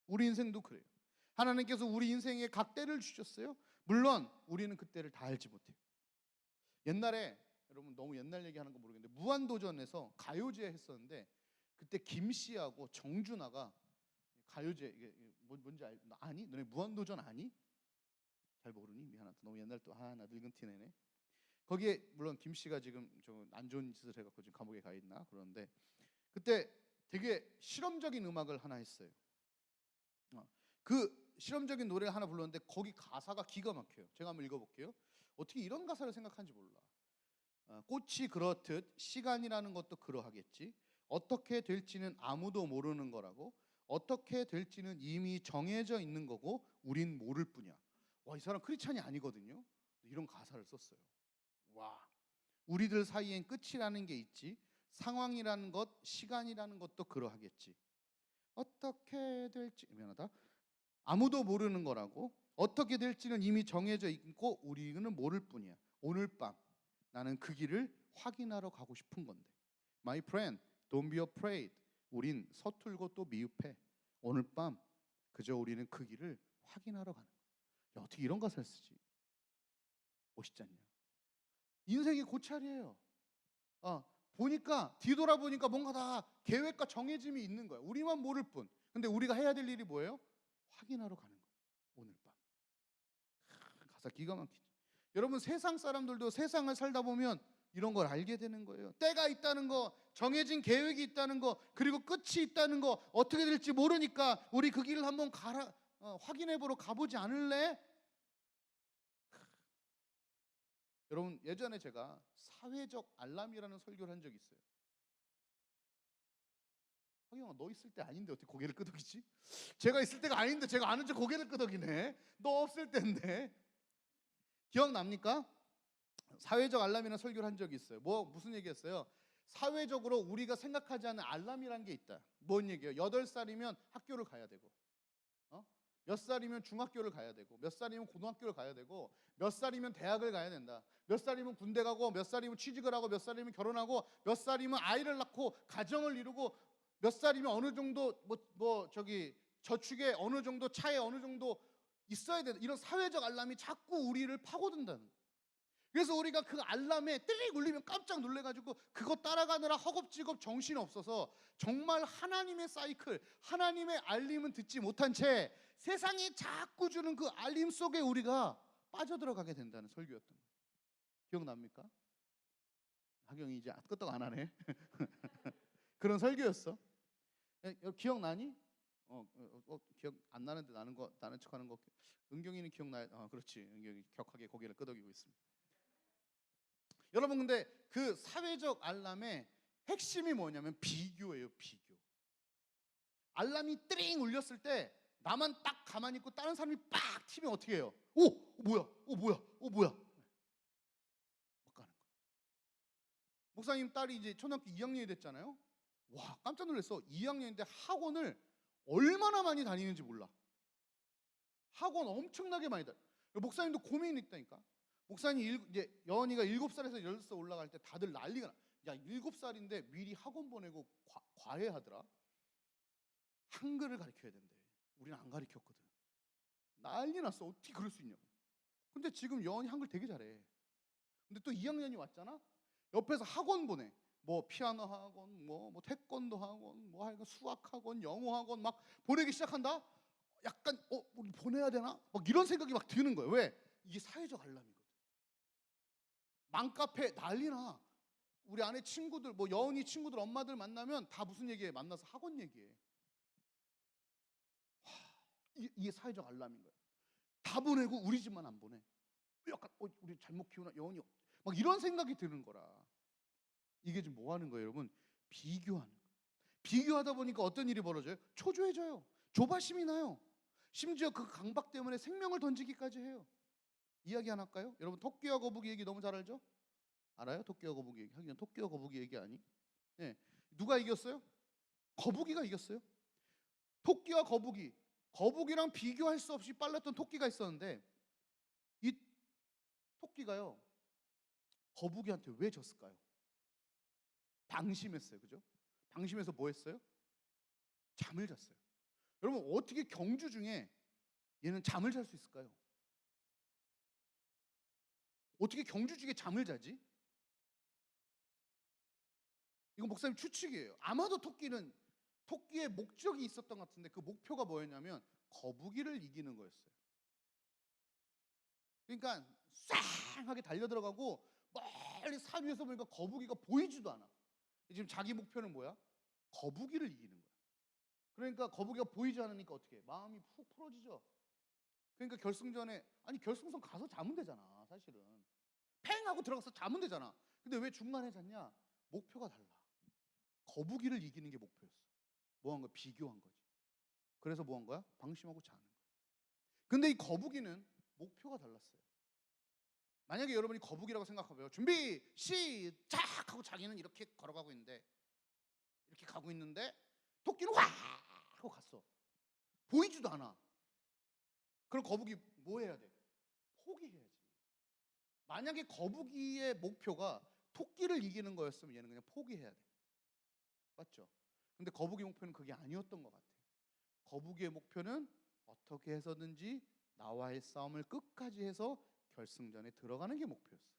우리 인생도 그래요. 하나님께서 우리 인생에 각 때를 주셨어요. 물론 우리는 그 때를 다 알지 못해요. 옛날에, 여러분 너무 옛날 얘기하는 거 모르겠는데 무한도전에서 가요제 했었는데, 그때 김씨하고 정준하가 가요제, 이게 뭔지 아니? 너네 무한도전 아니? 잘 모르니? 미안하다. 너무 옛날 또 나 늙은 티 내네. 거기에 물론 김씨가 지금 좀 안 좋은 짓을 해갖고 지금 감옥에 가 있나 그러는데, 그때 되게 실험적인 음악을 하나 했어요. 그 실험적인 노래를 하나 불렀는데 거기 가사가 기가 막혀요. 제가 한번 읽어볼게요. 어떻게 이런 가사를 생각하는지 몰라. 꽃이 그렇듯 시간이라는 것도 그러하겠지. 어떻게 될지는 아무도 모르는 거라고. 어떻게 될지는 이미 정해져 있는 거고 우린 모를 뿐이야. 와, 이 사람 크리스찬이 아니거든요. 이런 가사를 썼어요. 와, 우리들 사이엔 끝이라는 게 있지. 상황이라는 것, 시간이라는 것도 그러하겠지. 어떻게 될지 미안하다. 아무도 모르는 거라고. 어떻게 될지는 이미 정해져 있고 우리는 모를 뿐이야. 오늘 밤 나는 그 길을 확인하러 가고 싶은 건데. My friend, don't be afraid. 우린 서툴고 또 미흡해. 오늘 밤 그저 우리는 그 길을 확인하러 가는 거야. 야, 어떻게 이런 가사를 쓰지? 멋있지 않냐? 인생이 고찰이에요. 보니까 뒤돌아보니까 뭔가 다 계획과 정해짐이 있는 거야. 우리만 모를 뿐. 근데 우리가 해야 될 일이 뭐예요? 확인하러 가는 거야. 오늘 밤. 가사 기가 막히지. 여러분 세상 사람들도 세상을 살다 보면 이런 걸 알게 되는 거예요. 때가 있다는 거, 정해진 계획이 있다는 거, 그리고 끝이 있다는 거, 어떻게 될지 모르니까 우리 그 길을 한번 확인해 보러 가보지 않을래? 여러분 예전에 제가 사회적 알람이라는 설교를 한 적이 있어요. 하경아 너 있을 때 아닌데 어떻게 고개를 끄덕이지? 제가 있을 때가 아닌데 제가 아는 척 고개를 끄덕이네. 너 없을 때인데. 기억납니까? 사회적 알람이라는 설교를 한 적이 있어요. 무슨 얘기했어요? 사회적으로 우리가 생각하지 않는 알람이라는 게 있다. 뭔 얘기예요? 8살이면 학교를 가야 되고 몇 살이면 중학교를 가야 되고 몇 살이면 고등학교를 가야 되고 몇 살이면 대학을 가야 된다. 몇 살이면 군대 가고 몇 살이면 취직을 하고 몇 살이면 결혼하고 몇 살이면 아이를 낳고 가정을 이루고 몇 살이면 어느 정도 저축에 어느 정도 차에 어느 정도 있어야 된다. 이런 사회적 알람이 자꾸 우리를 파고든다는 거예요. 그래서 우리가 그 알람에 띠릭 울리면 깜짝 놀래가지고 그거 따라가느라 허겁지겁 정신이 없어서 정말 하나님의 사이클, 하나님의 알림은 듣지 못한 채 세상이 자꾸 주는 그 알림 속에 우리가 빠져들어가게 된다는 설교였던 거예요. 기억납니까? 하경이 이제 끄떡 안 하네. 그런 설교였어. 기억나니? 기억 안 나는데 나는 척하는 거. 은경이는 기억나? 그렇지. 은경이 격하게 고개를 끄덕이고 있습니다. 여러분 근데 그 사회적 알람의 핵심이 뭐냐면 비교예요. 비교. 알람이 띠링 울렸을 때 나만 딱 가만히 있고 다른 사람이 빡 튀면 어떻게 해요? 오! 뭐야? 뭐야? 뭐야? 못 가는 거야. 목사님 딸이 이제 초등학교 2학년이 됐잖아요. 와 깜짝 놀랐어. 2학년인데 학원을 얼마나 많이 다니는지 몰라. 학원 엄청나게 많이 다녀. 목사님도 고민이 있다니까. 목사님 이제 여원이가 7살에서 10살 올라갈 때 다들 난리가 나. 야 7살인데 미리 학원 보내고 과외하더라. 한글을 가르쳐야 된대. 우리는 안 가르쳤거든. 난리 났어. 어떻게 그럴 수 있냐고. 근데 지금 여원이 한글 되게 잘해. 근데 또 2학년이 왔잖아. 옆에서 학원 보내. 뭐 피아노 학원, 뭐 태권도 학원, 뭐 하여간 수학 학원, 영어 학원 막 보내기 시작한다. 약간 우리 보내야 되나? 막 이런 생각이 막 드는 거예요. 왜? 이게 사회적 알람이거든. 맘카페 난리나. 우리 안에 친구들, 뭐 여운이 친구들 엄마들 만나면 다 무슨 얘기해? 만나서 학원 얘기해. 이게 사회적 알람인 거야. 다 보내고 우리 집만 안 보내. 약간 우리 잘못 키우나 여운이 막 이런 생각이 드는 거라. 이게 지금 뭐 하는 거예요, 여러분? 비교하는 거예요. 비교하다 보니까 어떤 일이 벌어져요? 초조해져요. 조바심이 나요. 심지어 그 강박 때문에 생명을 던지기까지 해요. 이야기 하나 할까요? 여러분 토끼와 거북이 얘기 너무 잘 알죠? 알아요? 토끼와 거북이 얘기. 하긴 토끼와 거북이 얘기 아니? 네. 누가 이겼어요? 거북이가 이겼어요. 토끼와 거북이랑 비교할 수 없이 빨랐던 토끼가 있었는데 이 토끼가요 거북이한테 왜 졌을까요? 방심했어요. 그죠? 방심해서 뭐 했어요? 잠을 잤어요. 여러분 어떻게 경주 중에 얘는 잠을 잘 수 있을까요? 어떻게 경주 중에 잠을 자지? 이건 목사님 추측이에요. 아마도 토끼의 목적이 있었던 것 같은데 그 목표가 뭐였냐면 거북이를 이기는 거였어요. 그러니까 쌍하게 달려들어가고 멀리 산 위에서 보니까 거북이가 보이지도 않아. 지금 자기 목표는 뭐야? 거북이를 이기는 거야. 그러니까 거북이가 보이지 않으니까 어떻게 해? 마음이 푹 풀어지죠. 그러니까 결승전에 결승선 가서 자면 되잖아. 사실은 팽 하고 들어가서 자면 되잖아. 근데 왜 중간에 잤냐? 목표가 달라. 거북이를 이기는 게 목표였어. 뭐 한 거야? 비교한 거지. 그래서 뭐 한 거야? 방심하고 자는 거야. 근데 이 거북이는 목표가 달랐어요. 만약에 여러분이 거북이라고 생각하고요. 준비 시작 하고 자기는 이렇게 걸어가고 있는데 이렇게 가고 있는데 토끼는 와 하고 갔어. 보이지도 않아. 그럼 거북이 뭐 해야 돼? 포기해야지. 만약에 거북이의 목표가 토끼를 이기는 거였으면 얘는 그냥 포기해야 돼. 맞죠? 근데 거북이 목표는 그게 아니었던 것 같아요. 거북이의 목표는 어떻게 해서든지 나와의 싸움을 끝까지 해서 결승전에 들어가는 게 목표였어요.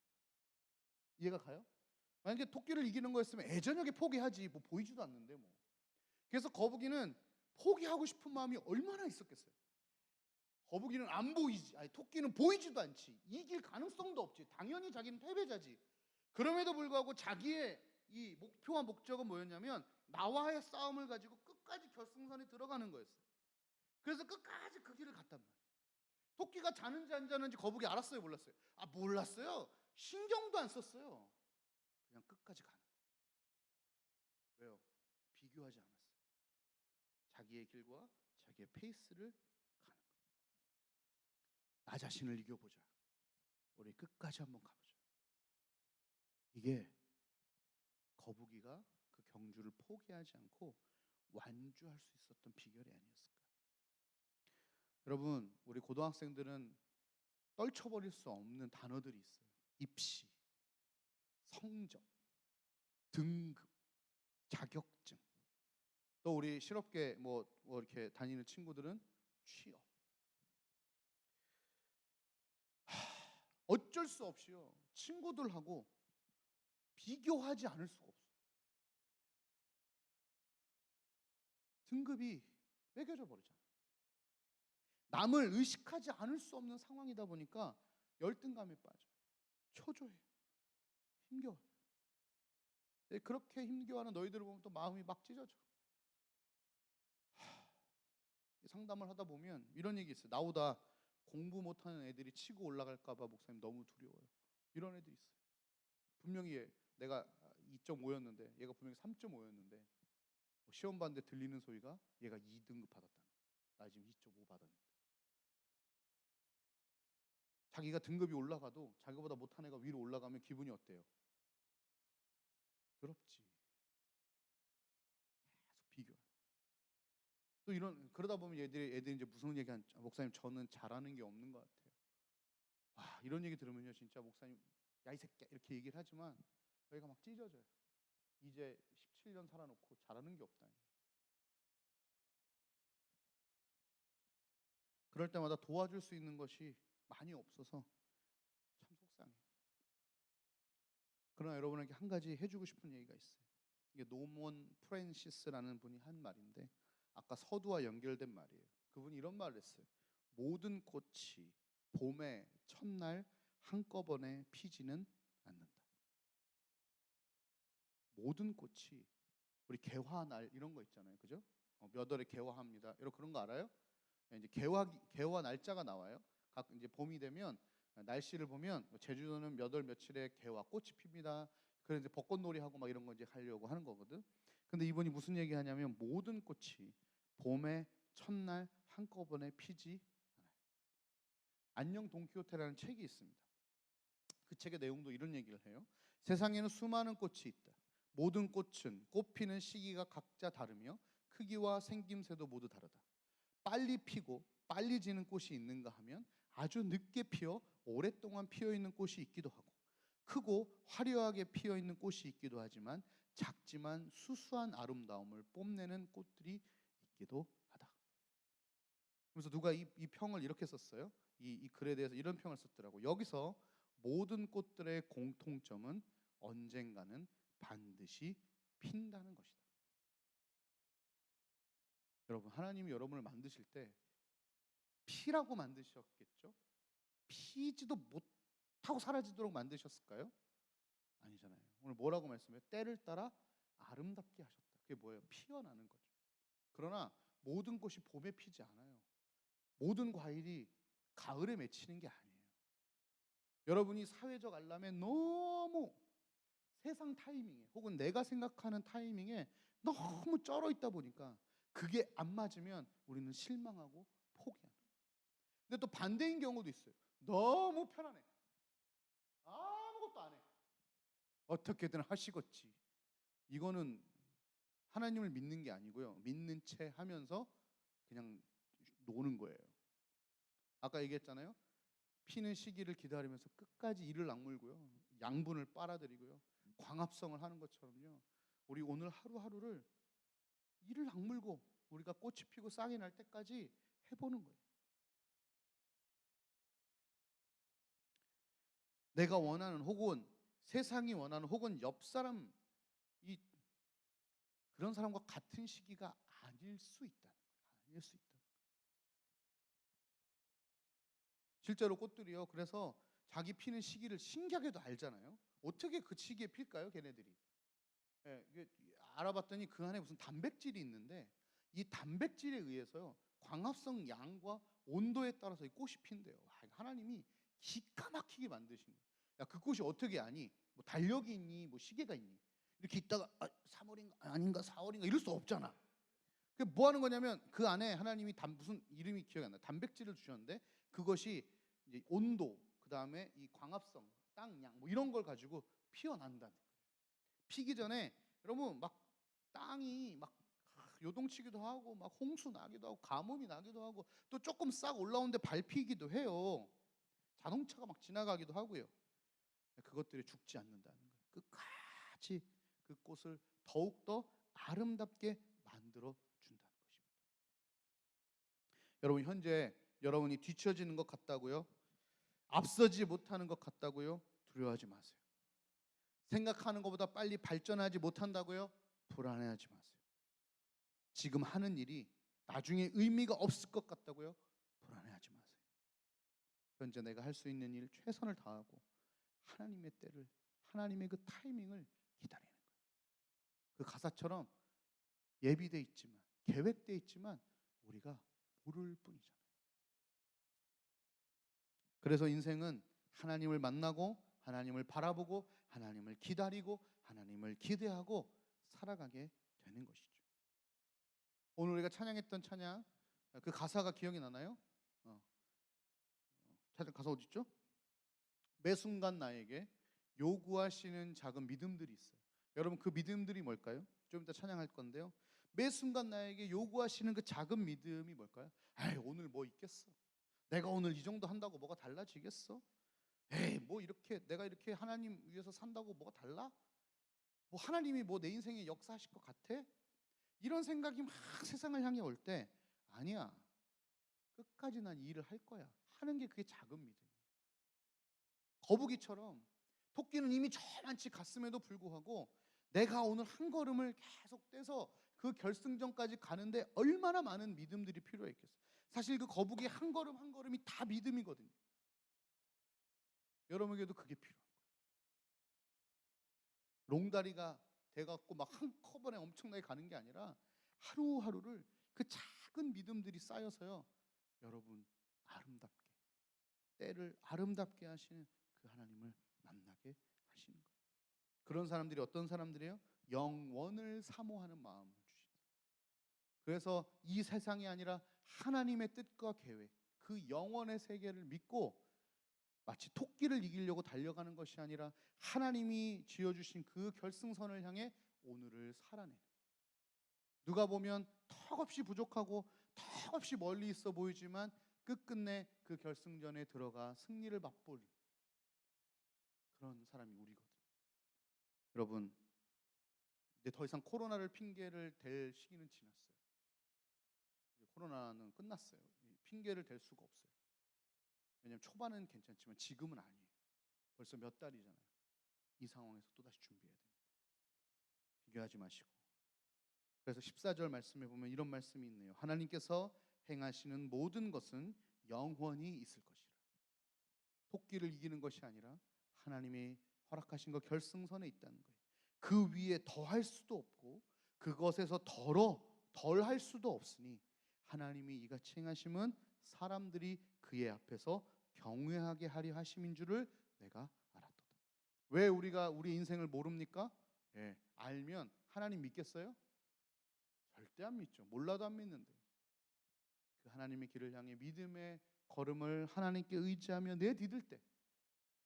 이해가 가요? 만약에 토끼를 이기는 거였으면 애저녁에 포기하지. 뭐 보이지도 않는데 뭐. 그래서 거북이는 포기하고 싶은 마음이 얼마나 있었겠어요. 거북이는 안 보이지. 아니 토끼는 보이지도 않지. 이길 가능성도 없지. 당연히 자기는 패배자지. 그럼에도 불구하고 자기의 이 목표와 목적은 뭐였냐면 나와의 싸움을 가지고 끝까지 결승선에 들어가는 거였어요. 그래서 끝까지 그 길을 갔단 말이에요. 토끼가 자는지 안 자는지 거북이 알았어요, 몰랐어요? 아, 몰랐어요. 신경도 안 썼어요. 그냥 끝까지 가는 거예요. 왜요? 비교하지 않았어요. 자기의 길과 자기의 페이스를 가는 거예요. 나 자신을 이겨보자. 우리 끝까지 한번 가보자. 이게 거북이가 그 경주를 포기하지 않고 완주할 수 있었던 비결이 아니었을까. 여러분, 우리 고등학생들은 떨쳐버릴 수 없는 단어들이 있어요. 입시, 성적, 등급, 자격증. 또 우리 실업계 뭐 이렇게 다니는 친구들은 취업. 어쩔 수 없이요. 친구들하고 비교하지 않을 수가 없어요. 등급이 매겨져 버리잖아요. 남을 의식하지 않을 수 없는 상황이다 보니까 열등감에 빠져요. 초조해요. 힘겨워요. 그렇게 힘겨워하는 너희들을 보면 또 마음이 막 찢어져. 상담을 하다 보면 이런 얘기 있어요. 나보다 공부 못하는 애들이 치고 올라갈까 봐 목사님 너무 두려워요. 이런 애들이 있어요. 분명히 내가 2.5였는데 얘가 분명히 3.5였는데 시험 봤는데 들리는 소리가 얘가 2등급 받았다는 거야. 나 지금 2.5 받았는데. 자기가 등급이 올라가도 자기보다 못한 애가 위로 올라가면 기분이 어때요? 더럽지. 계속 비교. 또 그러다 보면 애들이 이제 무슨 얘기한 목사님 저는 잘하는 게 없는 것 같아요. 와, 이런 얘기 들으면요 진짜 목사님 야 이 새끼야 이렇게 얘기를 하지만 저희가 막 찢어져요. 이제 17년 살아놓고 잘하는 게 없다니. 그럴 때마다 도와줄 수 있는 것이 많이 없어서 참 속상해요. 그러나 여러분에게 한 가지 해주고 싶은 얘기가 있어요. 이게 노먼 프랜시스라는 분이 한 말인데 아까 서두와 연결된 말이에요. 그분이 이런 말을 했어요. 모든 꽃이 봄의 첫날 한꺼번에 피지는 않는다. 모든 꽃이 우리 개화날 이런 거 있잖아요, 그죠? 몇 월에 개화합니다. 이런 그런 거 알아요? 이제 개화 날짜가 나와요. 각 이제 봄이 되면 날씨를 보면 제주도는 몇 월 며칠에 개화 꽃이 핍니다. 그래서 이제 벚꽃놀이 하고 막 이런 거 이제 하려고 하는 거거든. 근데 이분이 무슨 얘기하냐면 모든 꽃이 봄의 첫날 한꺼번에 피지 않아요. 안녕 돈키호테라는 책이 있습니다. 그 책의 내용도 이런 얘기를 해요. 세상에는 수많은 꽃이 있다. 모든 꽃은 꽃 피는 시기가 각자 다르며 크기와 생김새도 모두 다르다. 빨리 피고 빨리 지는 꽃이 있는가 하면 아주 늦게 피어 오랫동안 피어 있는 꽃이 있기도 하고 크고 화려하게 피어 있는 꽃이 있기도 하지만 작지만 수수한 아름다움을 뽐내는 꽃들이 있기도 하다. 그래서 누가 이 평을 이렇게 썼어요. 이 글에 대해서 이런 평을 썼더라고. 여기서 모든 꽃들의 공통점은 언젠가는 반드시 핀다는 것이다. 여러분, 하나님이 여러분을 만드실 때 피라고 만드셨겠죠? 피지도 못하고 사라지도록 만드셨을까요? 아니잖아요. 오늘 뭐라고 말씀해요? 때를 따라 아름답게 하셨다. 그게 뭐예요? 피어나는 거죠. 그러나 모든 꽃이 봄에 피지 않아요. 모든 과일이 가을에 맺히는 게 아니에요. 여러분이 사회적 알람에 너무 세상 타이밍에 혹은 내가 생각하는 타이밍에 너무 쩔어 있다 보니까 그게 안 맞으면 우리는 실망하고 포기하는 거예요. 근데 또 반대인 경우도 있어요. 너무 편안해. 어떻게든 하시겠지. 이거는 하나님을 믿는 게 아니고요. 믿는 채 하면서 그냥 노는 거예요. 아까 얘기했잖아요. 피는 시기를 기다리면서 끝까지 이를 악물고요. 양분을 빨아들이고요. 광합성을 하는 것처럼요. 우리 오늘 하루하루를 이를 악물고 우리가 꽃이 피고 싹이 날 때까지 해보는 거예요. 내가 원하는 혹은 세상이 원하는 혹은 옆 사람 이 그런 사람과 같은 시기가 아닐 수 있다는 거예요. 아닐 수 있다. 실제로 꽃들이요. 그래서 자기 피는 시기를 신기하게도 알잖아요. 어떻게 그 시기에 필까요, 걔네들이? 예, 이게 알아봤더니 그 안에 무슨 단백질이 있는데 이 단백질에 의해서요 광합성 양과 온도에 따라서 이 꽃이 핀대요. 하나님이 기가 막히게 만드신 거예요. 야, 그 꽃이 어떻게 아니? 뭐 달력이 있니? 뭐 시계가 있니? 이렇게 있다가 3월인가 아닌가 4월인가 이럴 수 없잖아. 그 뭐 하는 거냐면 그 안에 하나님이 무슨 이름이 기억이 안 나. 단백질을 주셨는데 그것이 이제 온도, 그 다음에 이 광합성, 땅양 뭐 이런 걸 가지고 피어난다는 거예요. 피기 전에 여러분 막 땅이 막 요동치기도 하고 막 홍수 나기도 하고 가뭄이 나기도 하고 또 조금 싹 올라오는데 밟히기도 해요. 자동차가 막 지나가기도 하고요. 그것들이 죽지 않는다는 거예요. 끝까지 그 꽃을 더욱더 아름답게 만들어 준다는 것입니다. 여러분 현재 여러분이 뒤처지는 것 같다고요? 앞서지 못하는 것 같다고요? 두려워하지 마세요. 생각하는 것보다 빨리 발전하지 못한다고요? 불안해하지 마세요. 지금 하는 일이 나중에 의미가 없을 것 같다고요? 불안해하지 마세요. 현재 내가 할 수 있는 일 최선을 다하고 하나님의 때를, 하나님의 그 타이밍을 기다리는 거예요. 그 가사처럼 예비돼 있지만, 계획돼 있지만 우리가 모를 뿐이잖아요. 그래서 인생은 하나님을 만나고 하나님을 바라보고 하나님을 기다리고 하나님을 기대하고 살아가게 되는 것이죠. 오늘 우리가 찬양했던 찬양 그 가사가 기억이 나나요? 가사 어디 있죠? 매 순간 나에게 요구하시는 작은 믿음들이 있어요. 여러분 그 믿음들이 뭘까요? 좀 이따 찬양할 건데요. 매 순간 나에게 요구하시는 그 작은 믿음이 뭘까요? 에이 오늘 뭐 있겠어? 내가 오늘 이 정도 한다고 뭐가 달라지겠어? 에이 뭐 이렇게 내가 이렇게 하나님 위해서 산다고 뭐가 달라? 뭐 하나님이 뭐 내 인생에 역사하실 것 같아? 이런 생각이 막 세상을 향해 올 때 아니야. 끝까지 난 이 일을 할 거야. 하는 게 그게 작은 믿음이에요. 거북이처럼 토끼는 이미 저만치 갔음에도 불구하고 내가 오늘 한 걸음을 계속 떼서 그 결승전까지 가는데 얼마나 많은 믿음들이 필요했겠어요. 사실 그 거북이 한 걸음 한 걸음이 다 믿음이거든요. 여러분에게도 그게 필요한 거예요. 롱다리가 돼갖고 막 한꺼번에 엄청나게 가는 게 아니라 하루하루를 그 작은 믿음들이 쌓여서요. 여러분 아름답게 때를 아름답게 하시는 그 하나님을 만나게 하시는 거예요. 그런 사람들이 어떤 사람들이에요? 영원을 사모하는 마음을 주시는. 그래서 이 세상이 아니라 하나님의 뜻과 계획, 그 영원의 세계를 믿고 마치 토끼를 이기려고 달려가는 것이 아니라 하나님이 지어주신 그 결승선을 향해 오늘을 살아내는. 누가 보면 턱없이 부족하고 턱없이 멀리 있어 보이지만 끝끝내 그 결승전에 들어가 승리를 맛볼 그런 사람이 우리거든요. 여러분 이제 더 이상 코로나를 핑계를 댈 시기는 지났어요. 이제 코로나는 끝났어요. 핑계를 댈 수가 없어요. 왜냐하면 초반은 괜찮지만 지금은 아니에요. 벌써 몇 달이잖아요. 이 상황에서 또다시 준비해야 됩니다. 비교하지 마시고. 그래서 14절 말씀에 보면 이런 말씀이 있네요. 하나님께서 행하시는 모든 것은 영원히 있을 것이라. 토끼를 이기는 것이 아니라 하나님이 허락하신 것 결승선에 있다는 거예요. 그 위에 더할 수도 없고 그것에서 덜 할 수도 없으니 하나님이 이같이 행하심은 사람들이 그의 앞에서 경외하게 하려 하심인 줄을 내가 알았도다. 왜 우리가 우리 인생을 모릅니까? 예, 알면 하나님 믿겠어요? 절대 안 믿죠. 몰라도 안 믿는데. 그 하나님의 길을 향해 믿음의 걸음을 하나님께 의지하며 내디딜 때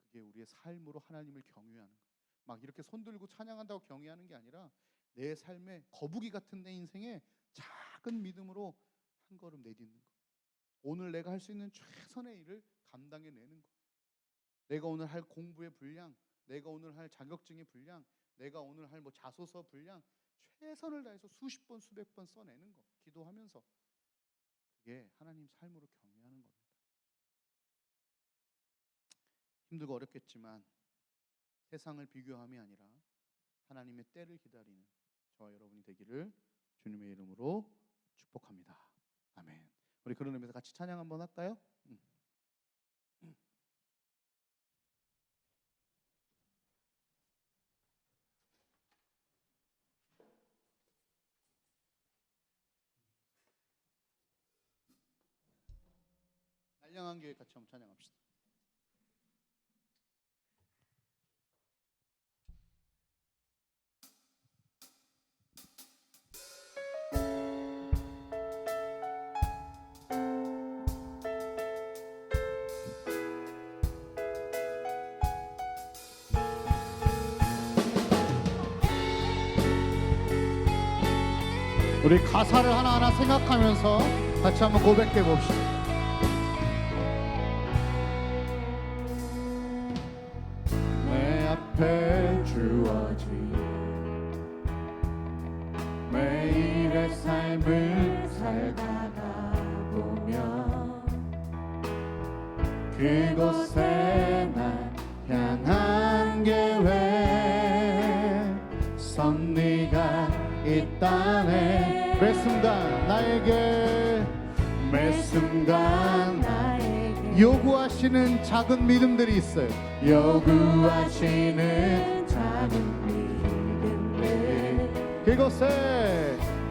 그게 우리의 삶으로 하나님을 경외하는 거예요. 막 이렇게 손들고 찬양한다고 경외하는 게 아니라 내 삶의 거북이 같은 내 인생에 작은 믿음으로 한 걸음 내딛는 거. 오늘 내가 할 수 있는 최선의 일을 감당해내는 거. 내가 오늘 할 공부의 분량, 내가 오늘 할 자격증의 분량, 내가 오늘 할 뭐 자소서 분량 최선을 다해서 수십 번 수백 번 써내는 거. 기도하면서. 그게 하나님 삶으로 경외하는 겁니다. 힘들고 어렵겠지만 세상을 비교함이 아니라 하나님의 때를 기다리는 저와 여러분이 되기를 주님의 이름으로 축복합니다. 아멘. 우리 그런 의미에서 같이 찬양 한번 할까요? 날량한 교회 같이 한번 찬양합시다. 우리 가사를 하나하나 생각하면서 같이 한번 고백해 봅시다. 내 앞에 주어진 매일의 삶을 살다가 보면 그곳에 날 향한 계획 섭리가 있다네. 매 순간 나에게 요구하시는 작은 믿음들이 있어요. 요구하시는 작은 믿음들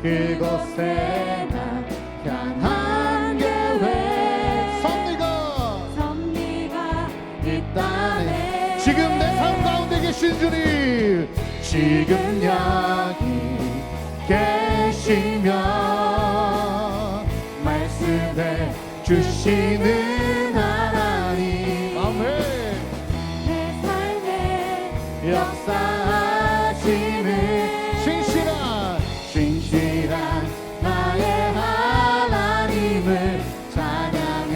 그곳에 날 향한 계획 섭리가 있다네. 지금 내 삶 가운데 계신 주님 지금 여기 계시며 말씀해 주시는 하나님 아멘. 내 삶에 역사하시는 신실한 나의 하나님을 찬양해.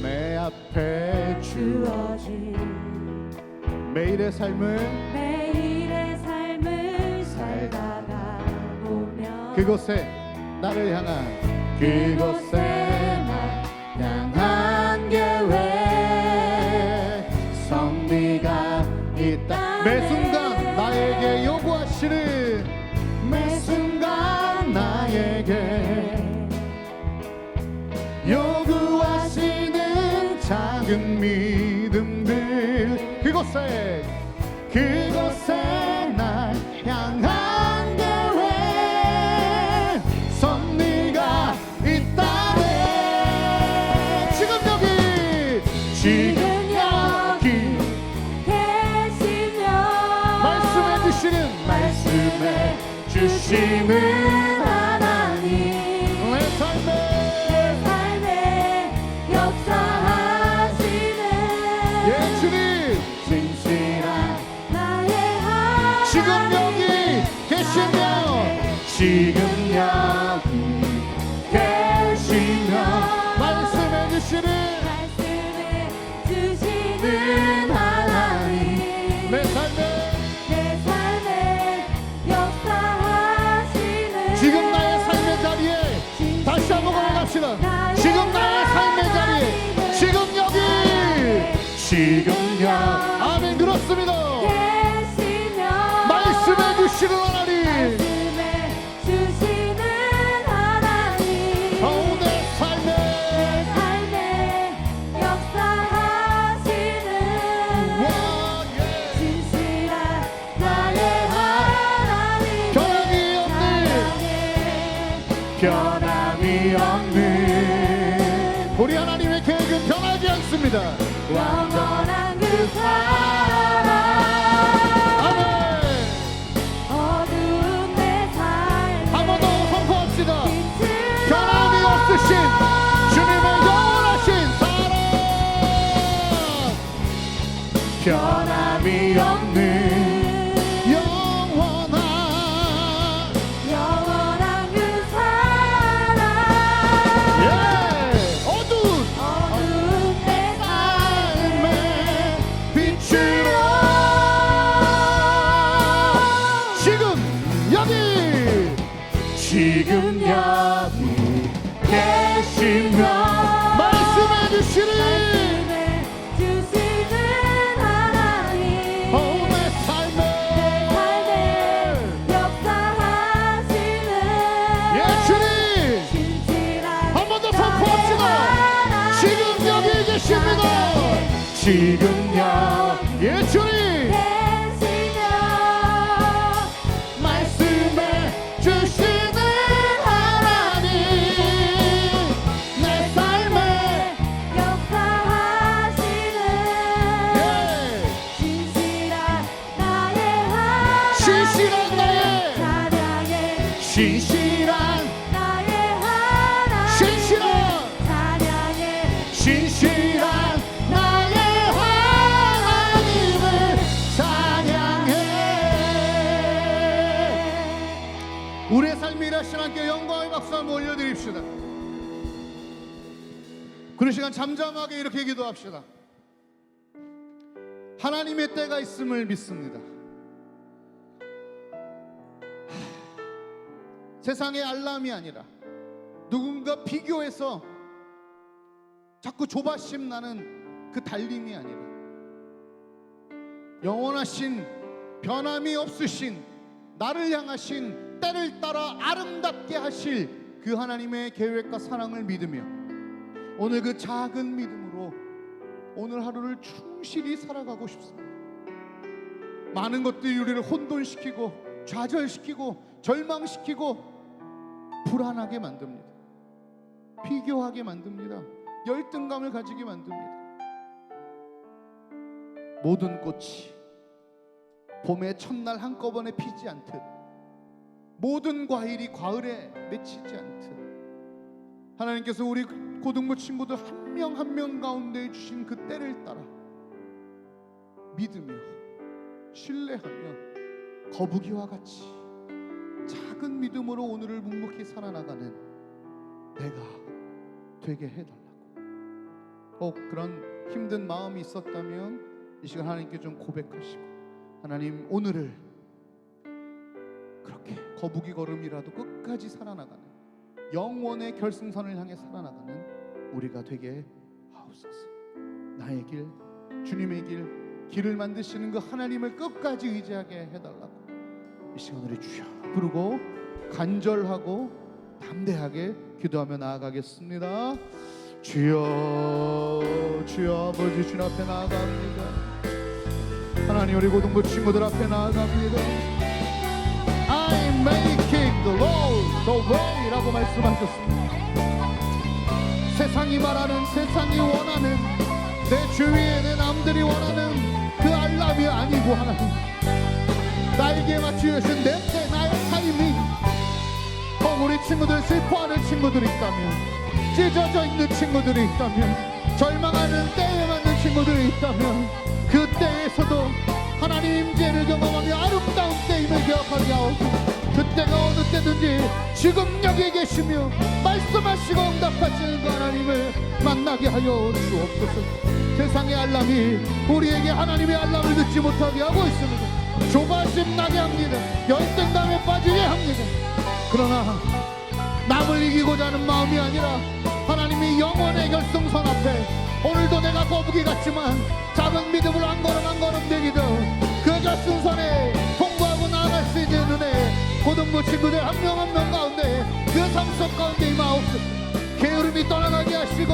내 앞에 주어진 매일의 삶을 살다가 보면 그곳에 날 향한 계획 섭리가 있다. 매 순간 나에게 요구하시는 작은 믿음들 그곳에 날 향한 계획 섭리가 있다네. 지금 여기 계시며 말씀해 주시는 하나님 내 삶에 역사하시는 주님 신실한 나의 하나님 지금 여기 계시며 말씀해 주시는 하나님 내 삶에 역사하시는 지금 나의 삶의 자리에 다시 한번 고백합시다. 지금 나의 삶의 자리에 아멘. 그렇습니다. 말씀해 주시는 하나님 내 삶에 역사하시는 진실한 나의 하나님 변함이 없는 우리 하나님의 계획은 변하지 않습니다. 영원한 그 사랑 아멘. 어두운 내 삶 한 번 더 선포합시다. 변함이 없으신 주님의 영원하신 사랑 되십니다. 지금요 예 주님 계시며 말씀해 주시는 하나님 내 삶에 역사하시는 예 진실한 나의 하나님 신실한 나의 찬양해 신실한 나의 하나님 신실한 찬양해 신실한 나의 하나님을 찬양해. 우리의 삶이 일하신 함께 영광의 박수 한번 올려드립시다. 그런 시간 잠잠하게 이렇게 기도합시다. 하나님의 때가 있음을 믿습니다. 세상의 알람이 아니라 누군가 비교해서 자꾸 조바심 나는 그 달림이 아니라 영원하신 변함이 없으신 나를 향하신 때를 따라 아름답게 하실 그 하나님의 계획과 사랑을 믿으며 오늘 그 작은 믿음으로 오늘 하루를 충실히 살아가고 싶습니다. 많은 것들이 우리를 혼돈시키고 좌절시키고 절망시키고 불안하게 만듭니다. 비교하게 만듭니다. 열등감을 가지게 만듭니다. 모든 꽃이 봄의 첫날 한꺼번에 피지 않듯 모든 과일이 가을에 맺히지 않듯 하나님께서 우리 고등부 친구들 한 명 한 명 가운데 주신 그 때를 따라 믿으며 신뢰하며 거북이와 같이 작은 믿음으로 오늘을 묵묵히 살아나가는 내가 되게 해달라고. 꼭 그런 힘든 마음이 있었다면 이 시간 하나님께 좀 고백하시고 하나님 오늘을 그렇게 거북이 걸음이라도 끝까지 살아나가는 영원의 결승선을 향해 살아나가는 우리가 되게 하옵소서. 나의 길 주님의 길을 만드시는 그 하나님을 끝까지 의지하게 해달라고 이 시간 우리 주여 부르고 간절하고 담대하게 기도하며 나아가겠습니다. 주여 주여 아버지 주님 앞에 나아갑니다. 하나님 우리 고등부 친구들 앞에 나아갑니다. I make it the Lord the way 라고 말씀하셨습니다. 세상이 말하는 세상이 원하는 내 주위에 내 남들이 원하는 그 알람이 아니고 하나님 나에게 맞추신 내 때 나의 타이밍. 혹 우리 친구들 슬퍼하는 친구들이 있다면 찢어져 있는 친구들이 있다면 절망하는 때에 맞는 친구들이 있다면 그 때에서도 하나님 임재를 경험하며 아름다운 때임을 기억하게 하옵소서. 그때가 어느 때든지 지금 여기 계시며 말씀하시고 응답하시는 그 하나님을 만나게 하여 주옵소서. 세상의 알람이 우리에게 하나님의 알람을 듣지 못하게 하고 있습니다. 조바심 나게 합니다. 열등감에 빠지게 합니다. 그러나 남을 이기고자 하는 마음이 아니라 하나님이 영원의 결승선 앞에 오늘도 내가 거북이 같지만 작은 믿음으로 한 걸음 내기도 그 결승선에 통과하고 나아갈 수 있는 은혜 고등부 친구들 한 명 한 명 가운데 그 삶 속 가운데 임하옵소서. 게으름이 떠나가게 하시고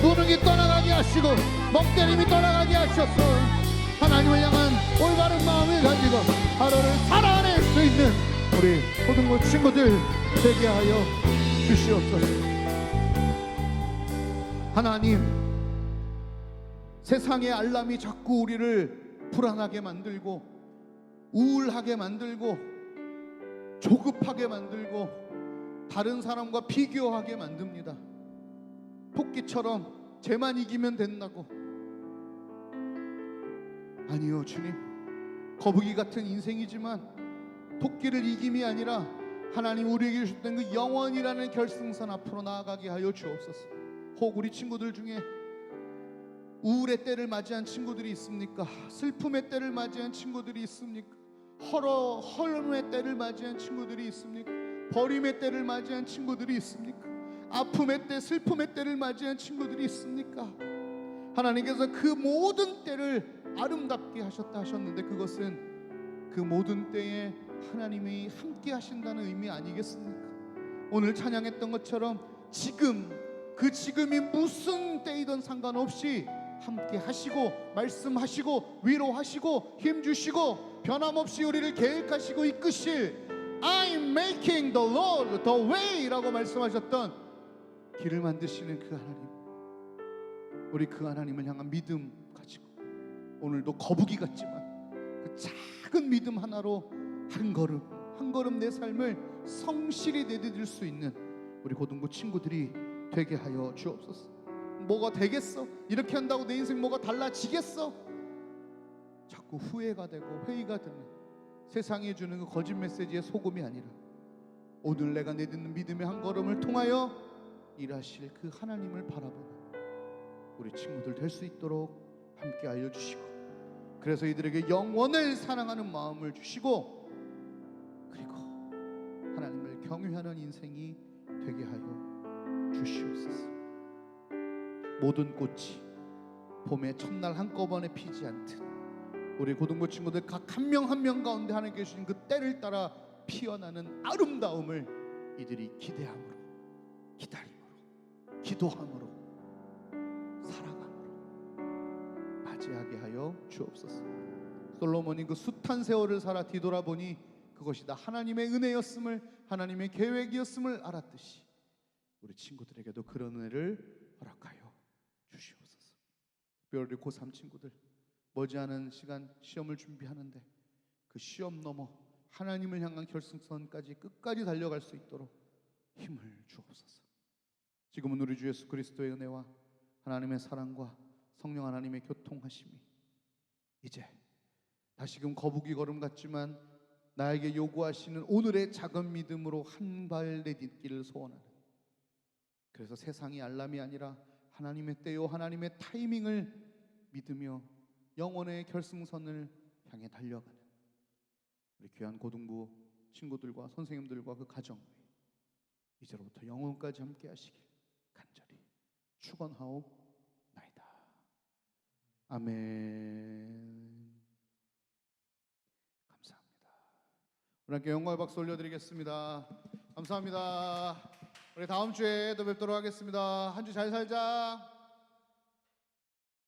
무능이 떠나가게 하시고 멍때림이 떠나가게 하셔서 하나님을 향한 올바른 마음을 가지고 하루를 살아낼 수 있는 우리 고등부 친구들 되게 하여 주시옵소서. 하나님 세상의 알람이 자꾸 우리를 불안하게 만들고 우울하게 만들고 조급하게 만들고 다른 사람과 비교하게 만듭니다. 토끼처럼 쟤만 이기면 된다고. 아니요 주님, 거북이 같은 인생이지만 토끼를 이김이 아니라 하나님 우리에게 주셨던 그 영원이라는 결승선 앞으로 나아가게 하여 주옵소서. 혹 우리 친구들 중에 우울의 때를 맞이한 친구들이 있습니까? 슬픔의 때를 맞이한 친구들이 있습니까? 허름의 때를 맞이한 친구들이 있습니까? 버림의 때를 맞이한 친구들이 있습니까? 아픔의 때, 슬픔의 때를 맞이한 친구들이 있습니까? 하나님께서 그 모든 때를 아름답게 하셨다 하셨는데 그것은 그 모든 때에 하나님이 함께 하신다는 의미 아니겠습니까? 오늘 찬양했던 것처럼 지금 그 지금이 무슨 때이든 상관없이 함께 하시고 말씀하시고 위로하시고 힘주시고 변함없이 우리를 계획하시고 이끄실 I'm making the Lord the way라고 말씀하셨던 길을 만드시는 그 하나님, 우리 그 하나님을 향한 믿음 가지고 오늘도 거북이 같지만 그 작은 믿음 하나로 한 걸음 내 삶을 성실히 내디딜 수 있는 우리 고등부 친구들이 되게 하여 주옵소서. 뭐가 되겠어? 이렇게 한다고 내 인생 뭐가 달라지겠어? 자꾸 후회가 되고 회의가 드는 세상이 주는 그 거짓 메시지에 속음이 아니라 오늘 내가 내딛는 믿음의 한 걸음을 통하여 일하실 그 하나님을 바라보는 우리 친구들 될 수 있도록 함께 알려주시고, 그래서 이들에게 영원을 사랑하는 마음을 주시고, 그리고 하나님을 경외하는 인생이 되게 하여 주시옵소서. 모든 꽃이 봄의 첫날 한꺼번에 피지 않듯 우리 고등부 친구들 각 한 명 한 명 가운데 하나님께 주신 그 때를 따라 피어나는 아름다움을 이들이 기대함으로, 기다림으로, 기도함으로, 살아감으로 맞이하게 하여 주옵소서. 솔로몬이 그 숱한 세월을 살아 뒤돌아보니 그것이 다 하나님의 은혜였음을, 하나님의 계획이었음을 알았듯이 우리 친구들에게도 그런 은혜를 허락하여 주시옵소서. 특별히 고3 친구들 머지않은 시간 시험을 준비하는데 그 시험 넘어 하나님을 향한 결승선까지 끝까지 달려갈 수 있도록 힘을 주옵소서. 지금은 우리 주 예수 그리스도의 은혜와 하나님의 사랑과 성령 하나님의 교통하심이 이제 다시금 거북이 걸음 같지만 나에게 요구하시는 오늘의 작은 믿음으로 한 발 내딛기를 소원하는, 그래서 세상이 알람이 아니라 하나님의 때요 하나님의 타이밍을 믿으며 영혼의 결승선을 향해 달려가는 우리 귀한 고등부 친구들과 선생님들과 그 가정 이제로부터 영혼까지 함께 하시길 간절히 축원하옵나이다. 아멘. 감사합니다. 우리 함께 영광의 박수 올려드리겠습니다. 감사합니다. 우리 다음 주에 또 뵙도록 하겠습니다. 한 주 잘 살자.